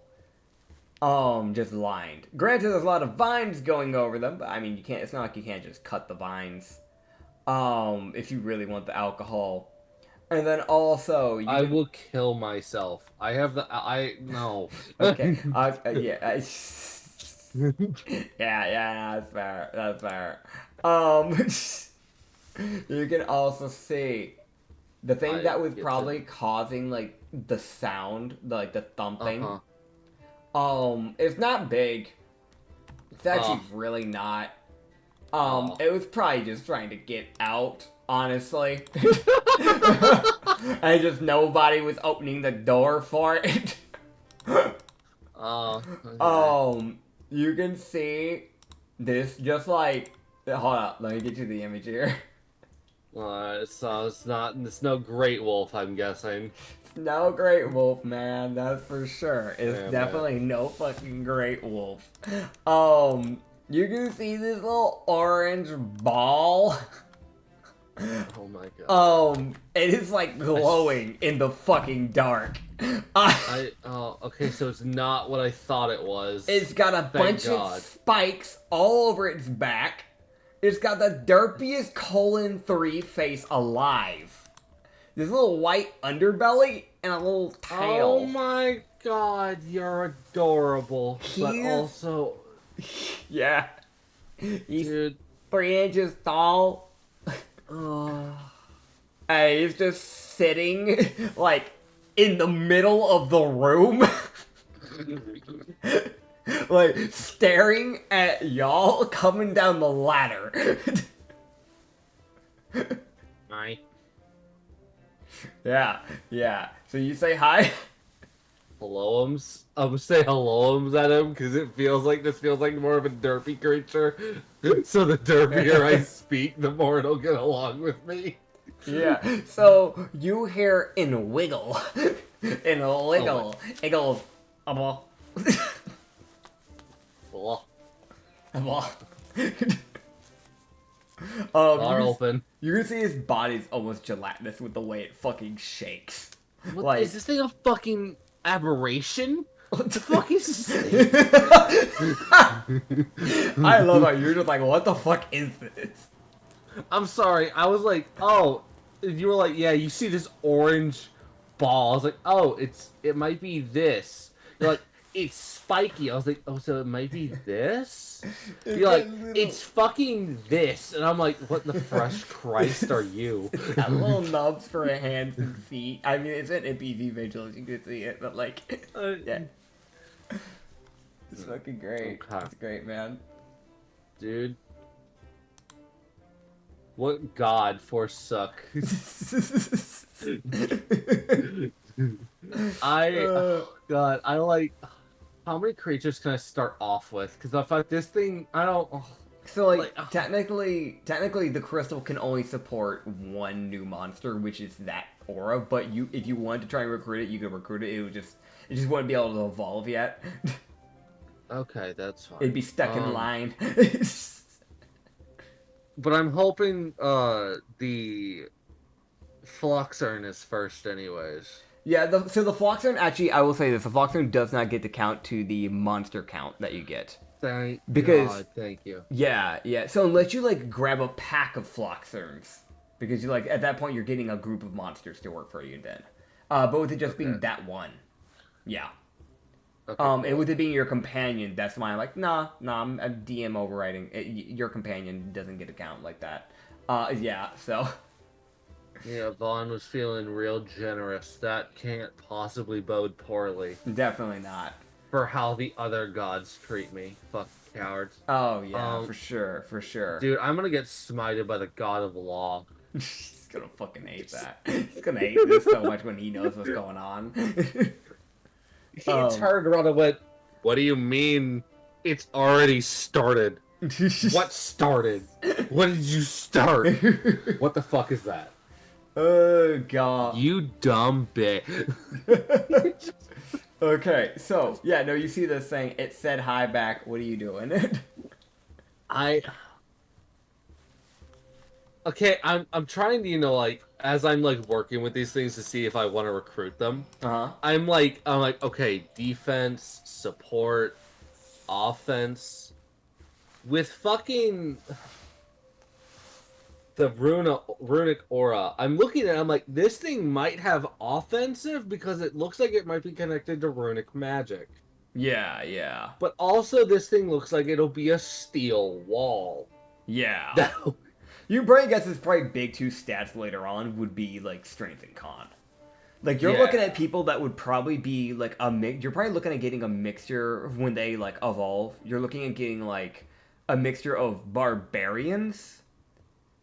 Just lined. Granted, there's a lot of vines going over them, but I mean, you can't. It's not like you can't just cut the vines. If you really want the alcohol, and then also I will kill myself. I have the. No. Okay. Yeah. Yeah. That's fair. That's fair. You can also see the thing that was probably causing like the sound, like the thumping. It's not big. It's actually really not. It was probably just trying to get out, honestly. And just nobody was opening the door for it. Okay. You can see this just like... Hold up, let me get you the image here. So it's no Great Wolf, I'm guessing. No Great Wolf, man, that's for sure. It's definitely no fucking Great Wolf. You can see this little orange ball. Oh my god. It is like glowing in the fucking dark. Okay, so it's not what I thought it was. It's got a bunch of spikes all over its back. It's got the derpiest colon-3 face alive. This little white underbelly and a little tail. Oh my god, you're adorable. But also... Yeah. He's Dude. 3 inches tall. And he's just sitting, like, in the middle of the room. Like, staring at y'all coming down the ladder. Hi. Yeah. So you say hi? Hello-ums? I'm gonna say hello-ums at him, because this feels like more of a derpy creature. So the derpier I speak, the more it'll get along with me. Yeah, so you hear in wiggle. In a wiggle. It goes, Hello. Open. You can see his body's almost gelatinous with the way it fucking shakes. What, like, is this thing a fucking aberration? What the fuck is this thing? I love how you're just like, what the fuck is this? I'm sorry. I was like, oh, you were like, yeah, you see this orange ball. I was like, oh, it might be this. You're like, it's spiky. I was like, oh, so it might be this? You're like, it's fucking this. And I'm like, what the fresh Christ are you? It's got little nubs for hands and feet. I mean, it's an NPC visual, you can see it, but like, yeah. It's fucking great. Okay. It's great, man. Dude. What god forsook? Oh god, I like... How many creatures can I start off with? Because if I this thing, I don't... So like technically the crystal can only support one new monster, which is that aura. But if you wanted to try and recruit it, you could recruit it. It just wouldn't be able to evolve yet. Okay, that's fine. It'd be stuck in line. But I'm hoping the Floxern is first anyways. Yeah, so the Floxern, actually, I will say this, the Floxern does not get to count to the monster count that you get. Thank God, thank you. Yeah. So unless you, like, grab a pack of Floxerns, because, like, at that point, you're getting a group of monsters to work for you then. But with it just being that one. Yeah. Okay, cool. And with it being your companion, that's why I'm like, nah, I'm DM overriding. Your companion doesn't get a count like that. Yeah, so... Yeah, Vaughn was feeling real generous. That can't possibly bode poorly. Definitely not. For how the other gods treat me. Fuck cowards. Oh, yeah, for sure. Dude, I'm gonna get smited by the god of law. He's gonna fucking hate that. He's gonna hate this so much when he knows what's going on. He turned around and went, what do you mean it's already started? What started? What did you start? What the fuck is that? Oh, God. You dumb bitch. Okay, so, yeah, no, you see this thing. It said hi back. What are you doing? Okay, I'm trying to, you know, like, as I'm, like, working with these things to see if I want to recruit them. Uh-huh. I'm like, okay, defense, support, offense. With fucking... the runic aura, I'm looking at it, I'm like, this thing might have offensive because it looks like it might be connected to runic magic. Yeah. But also this thing looks like it'll be a steel wall. Yeah. You probably guess it's probably big two stats later on would be, like, strength and con. Like, you're looking at people that would probably be, like, you're probably looking at getting a mixture when they, like, evolve. You're looking at getting, like, a mixture of barbarians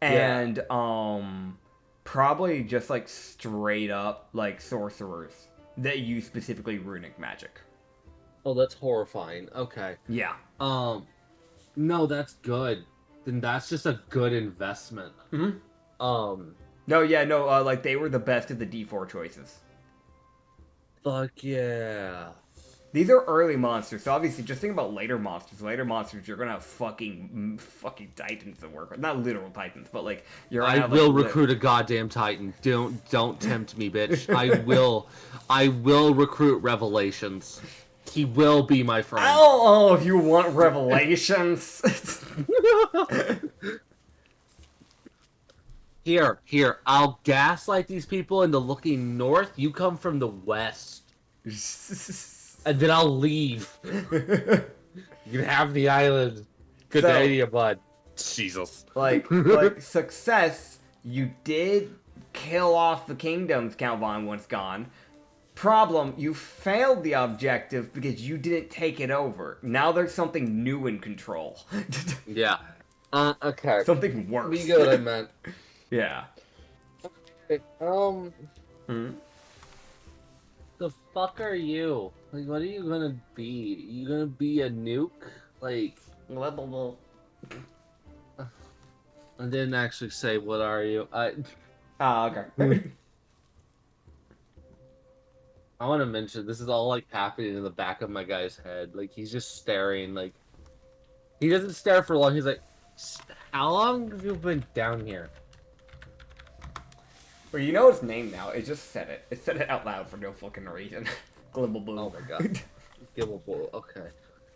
and probably just like straight up like sorcerers that use specifically runic magic. Oh, that's horrifying. Okay. Yeah. No, that's good. Then that's just a good investment. Mm-hmm. Like they were the best of the D4 choices. Fuck yeah. These are early monsters, so obviously just think about later monsters. Later monsters, you're gonna have fucking titans to work with. Not literal titans, but like you're gonna have, will recruit a goddamn titan. Don't tempt me, bitch. I will recruit Revelations. He will be my friend. I don't know if you want Revelations. Here, I'll gaslight these people into looking north. You come from the west. And then I'll leave. You can have the island. Good day to you, bud. Jesus. Like success, you did kill off the kingdoms Count Von once gone. Problem, you failed the objective because you didn't take it over. Now there's something new in control. Yeah. Okay. Something worse. You get what I meant. Yeah. Okay, The fuck are you? Like, what are you gonna be? You gonna be a nuke? Like... I didn't actually say, what are you? Okay. I want to mention, this is all, like, happening in the back of my guy's head. Like, he's just staring, like... He doesn't stare for long, he's like, how long have you been down here? Well, you know its name now. It just said it. It said it out loud for no fucking reason. Glibble Blue. Oh my god. Gibble Bull, okay.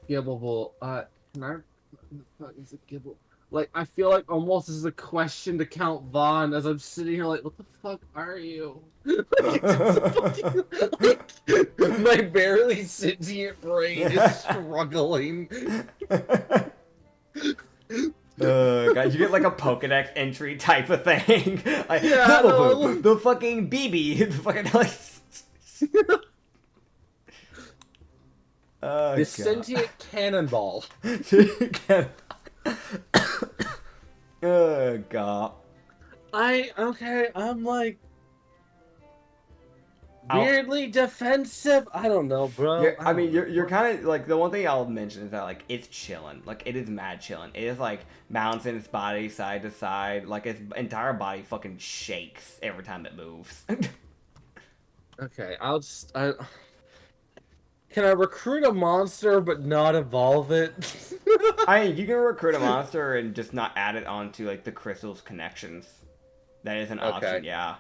Gibble Bull, can I... What the fuck is a Gibble? Like, I feel like almost as a question to Count Vaughn as I'm sitting here like, what the fuck are you? Like, my barely sentient brain is struggling. God, you get like a Pokedex entry type of thing. Like, Yeah, no. the fucking BB, the fucking like. Oh, The God. sentient cannonball. Oh, God. I'm like weirdly defensive. I don't know, bro. You're kind of like, the one thing I'll mention is that like it's chilling, like it is mad chilling. It is like bouncing its body side to side, like its entire body fucking shakes every time it moves. Okay, can I recruit a monster but not evolve it? I mean, you can recruit a monster and just not add it onto like the crystal's connections. That is an option, yeah.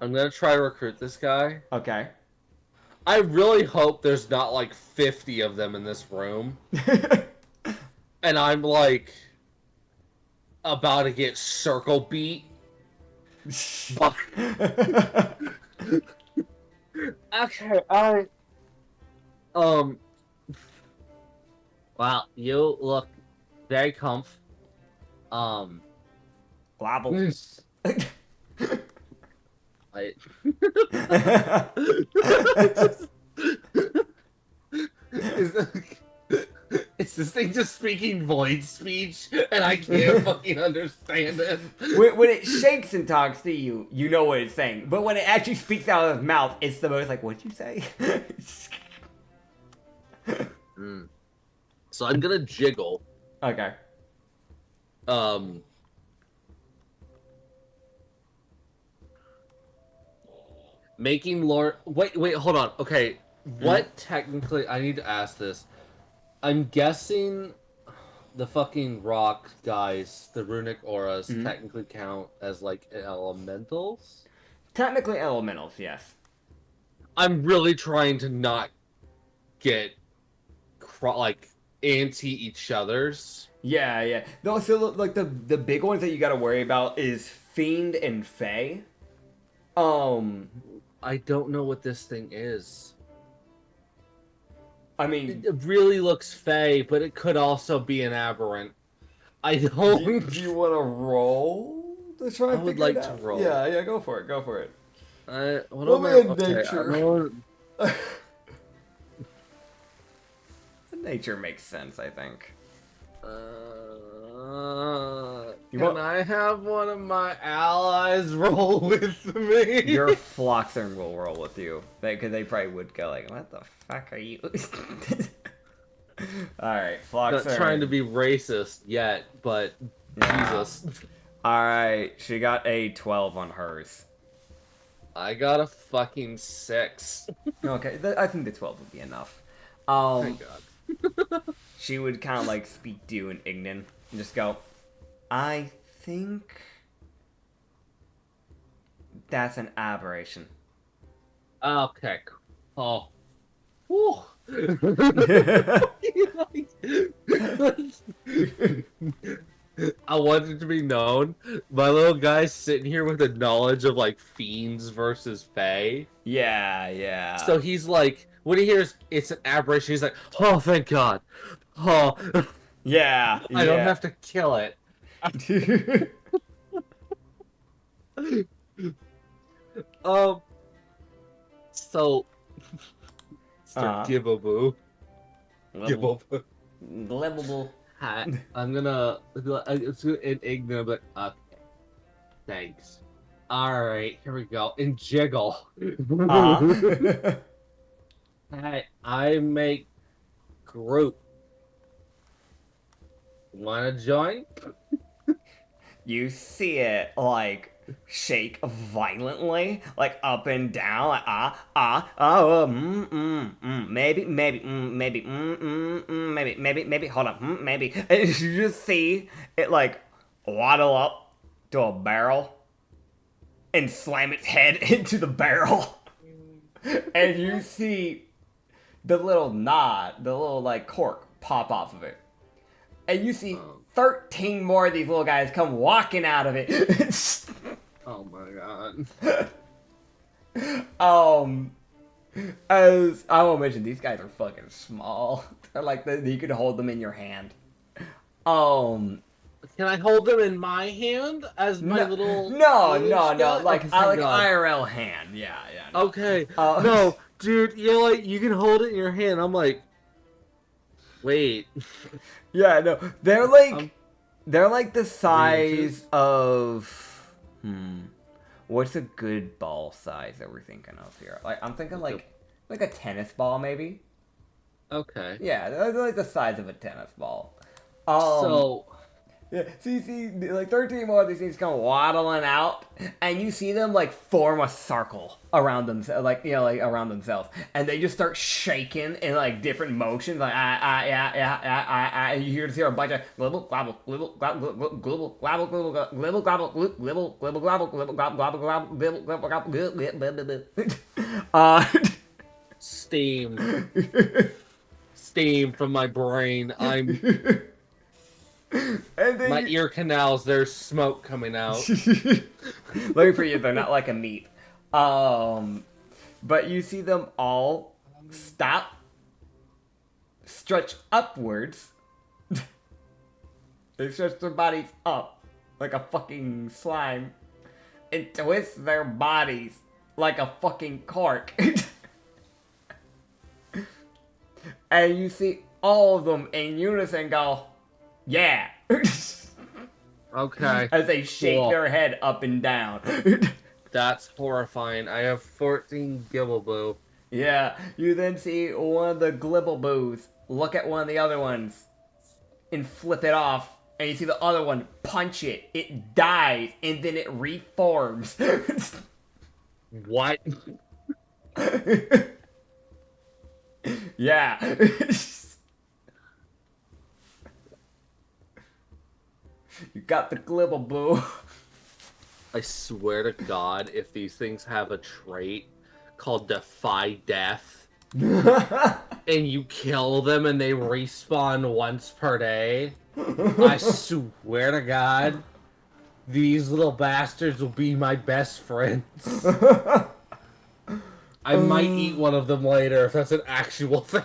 I'm gonna try to recruit this guy. Okay. I really hope there's not like 50 of them in this room. And I'm like about to get circle beat. Okay, well, you look very Blabble. Is this thing just speaking void speech and I can't fucking understand it? When it shakes and talks to you, you know what it's saying. But when it actually speaks out of its mouth, it's the most like, what'd you say? So I'm gonna jiggle. Okay. Making Lord. Wait, hold on. Okay, what technically? I need to ask this. I'm guessing the fucking rock guys, the runic auras, technically count as like elementals. Technically elementals, yes. I'm really trying to not get like anti each other's. Yeah. No, so like the big ones that you gotta worry about is Fiend and Fae. I don't know what this thing is. I mean, It really looks fey, but it could also be an aberrant. I don't. do you want to roll to try and figure it out? To roll. Yeah, go for it. What am I? Nature. Nature makes sense, I think. Can I have one of my allies roll with me? Your Floxern will roll with you. Because they probably would go like, what the fuck are you? Alright, Floxern. Not trying to be racist yet, but Jesus. Alright, she got a 12 on hers. I got a fucking 6. Okay, I think the 12 would be enough. Thank God. She would kind of like speak to you in Ignan and just go, I think that's an aberration. Okay. Oh. Whew. I want it to be known, my little guy's sitting here with a knowledge of like fiends versus fae. Yeah. So he's like, when he hears it's an aberration, he's like, oh, thank God. Oh, yeah. I don't have to kill it. So, Gibaboo. Livable. Hi, I'm gonna it's in Igna, but okay. Thanks. All right, here we go. And jiggle. Hey, I make group. Wanna join? You see it like shake violently, like up and down, like maybe, hold on, maybe. And you just see it like waddle up to a barrel and slam its head into the barrel, and you see the little knot, the little like cork pop off of it, And you see 13 more of these little guys come walking out of it. Oh my god. As I will mention, these guys are fucking small. They're like, you could hold them in your hand. Can I hold them in my hand as my little? No. Okay, Like thank God. IRL hand. Yeah. No. Okay. No, dude, you're like, you can hold it in your hand. I'm like, wait. Yeah, no. They're like the size of what's a good ball size that we're thinking of here? Like I'm thinking like a tennis ball maybe. Okay. Yeah, they're like the size of a tennis ball. So. Yeah, so you see, like, 13 more of these things come waddling out, and you see them, like, form a circle around themselves, like, around themselves, and they just start shaking in, like, different motions, like, and you hear a bunch of glibble, glabble, glibble, glabble, glibble, glabble, glibble, glibble, glabble, glibble, glibble, glabble, glibble, glabble, glabble, glibble, glibble, glibble, Steam from my brain. My ear canals, there's smoke coming out. Lucky for you, they're not like a meat. But you see them all stop, stretch upwards. They stretch their bodies up like a fucking slime, and twist their bodies like a fucking cork. And you see all of them in unison go, yeah. Okay. As they shake their head up and down. That's horrifying. I have 14 Gibbleboo. Yeah, you then see one of the Glibbleboos look at one of the other ones and flip it off, and you see the other one punch it. It dies, and then it reforms. What? Yeah. You got the Glibbleboo. I swear to God, if these things have a trait called Defy Death, and you kill them and they respawn once per day, I swear to God, these little bastards will be my best friends. I might eat one of them later if that's an actual thing.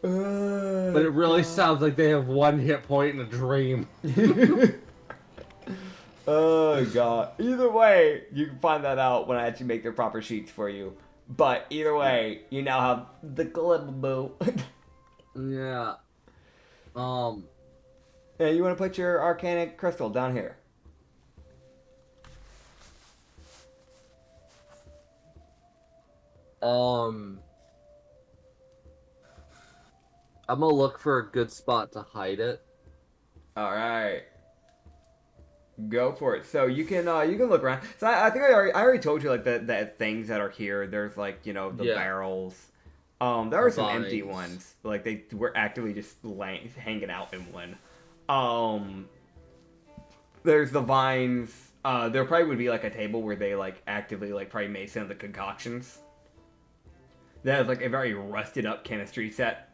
But it really sounds like they have one hit point in a dream. Oh god. Either way, you can find that out when I actually make the proper sheets for you. But either way, you now have the Glibbleboo. Yeah. Yeah, you want to put your arcanic crystal down here. I'm gonna look for a good spot to hide it. Alright. Go for it. So you can look around. So I think I already told you like the things that are here. There's like, the barrels. There are some empty ones. Like they were actively just hanging out in one. There's the vines. There probably would be like a table where they like actively like probably made some of the concoctions. That is like a very rusted up chemistry set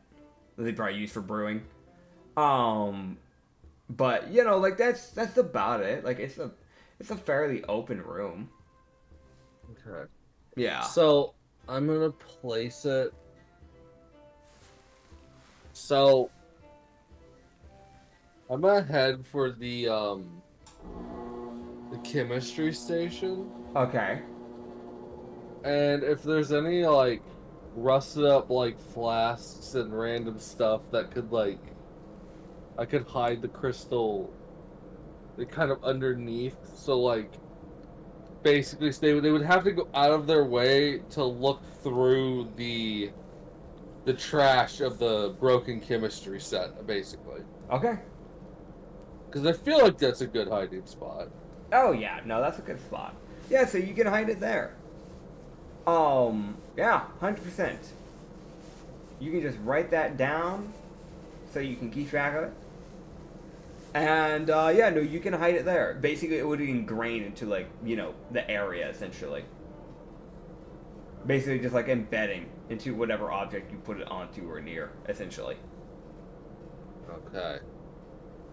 that they probably use for brewing. But like that's about it. Like it's a fairly open room. Okay. Yeah. So I'm gonna place it. So I'm gonna head for the chemistry station. Okay. And if there's any like rusted up like flasks and random stuff that could like I could hide the crystal kind of underneath, so like basically they would have to go out of their way to look through the trash of the broken chemistry set, basically. Okay. Because I feel like that's a good hiding spot. Oh yeah, no, that's a good spot. Yeah, so you can hide it there. Yeah, 100%. You can just write that down so you can keep track of it. And yeah, no, you can hide it there. Basically, it would ingrain into like the area essentially. Basically, just like embedding into whatever object you put it onto or near, essentially. Okay.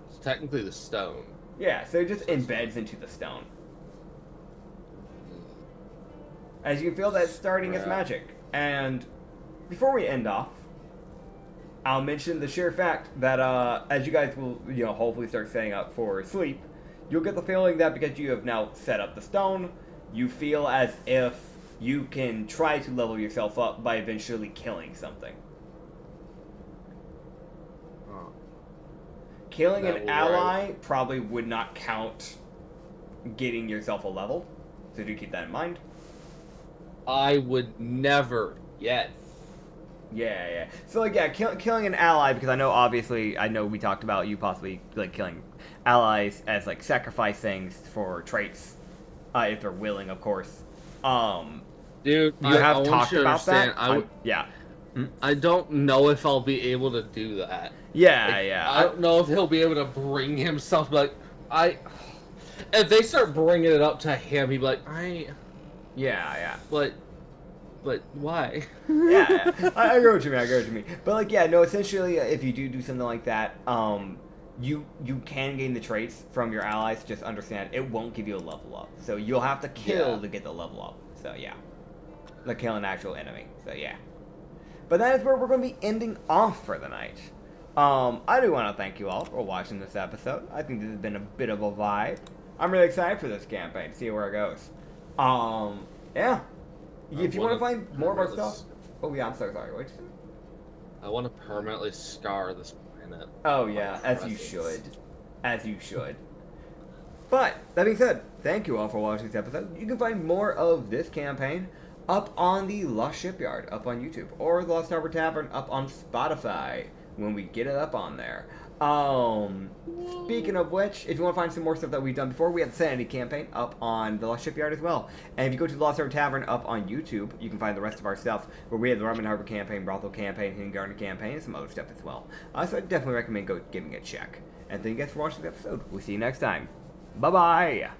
It's technically the stone. Yeah, so it just embeds into the stone. As you can feel that it's starting its magic. And before we end off, I'll mention the sheer fact that as you guys will, hopefully start setting up for sleep, you'll get the feeling that because you have now set up the stone, you feel as if you can try to level yourself up by eventually killing something. Oh. Killing an ally probably would not count getting yourself a level, so do keep that in mind. I would never yet. Yeah. So, like, yeah, killing an ally, because I know we talked about you possibly, like, killing allies as, like, sacrifice things for traits, if they're willing, of course. Dude, you have talked about that? Yeah. I don't know if I'll be able to do that. Yeah. I don't know if he'll be able to bring himself, like, if they start bringing it up to him, he'd be like, Yeah. But why? Yeah. I agree with you, man. But, like, yeah, no, essentially, if you do something like that, you can gain the traits from your allies. Just understand, it won't give you a level up. So you'll have to kill to get the level up. So, yeah. Like, kill an actual enemy. So, yeah. But that is where we're going to be ending off for the night. I do want to thank you all for watching this episode. I think this has been a bit of a vibe. I'm really excited for this campaign, see where it goes. Yeah. If you want to find more of our stuff... Oh, yeah, I'm so sorry. What did you say? I want to permanently scar this planet. Oh, yeah, as you should. As you should. But, that being said, thank you all for watching this episode. You can find more of this campaign up on the Lost Shipyard, up on YouTube, or the Lost Harbor Tavern up on Spotify, when we get it up on there. Speaking of which, if you want to find some more stuff that we've done before, we have the Sanity campaign up on the Lost Shipyard as well. And if you go to the Lost Harbor Tavern up on YouTube, you can find the rest of our stuff, where we have the Rum and Harbor campaign, Brothel campaign, Hidden Garden campaign, and some other stuff as well. So I definitely recommend giving it a check. And thank you guys for watching the episode. We'll see you next time. Bye-bye!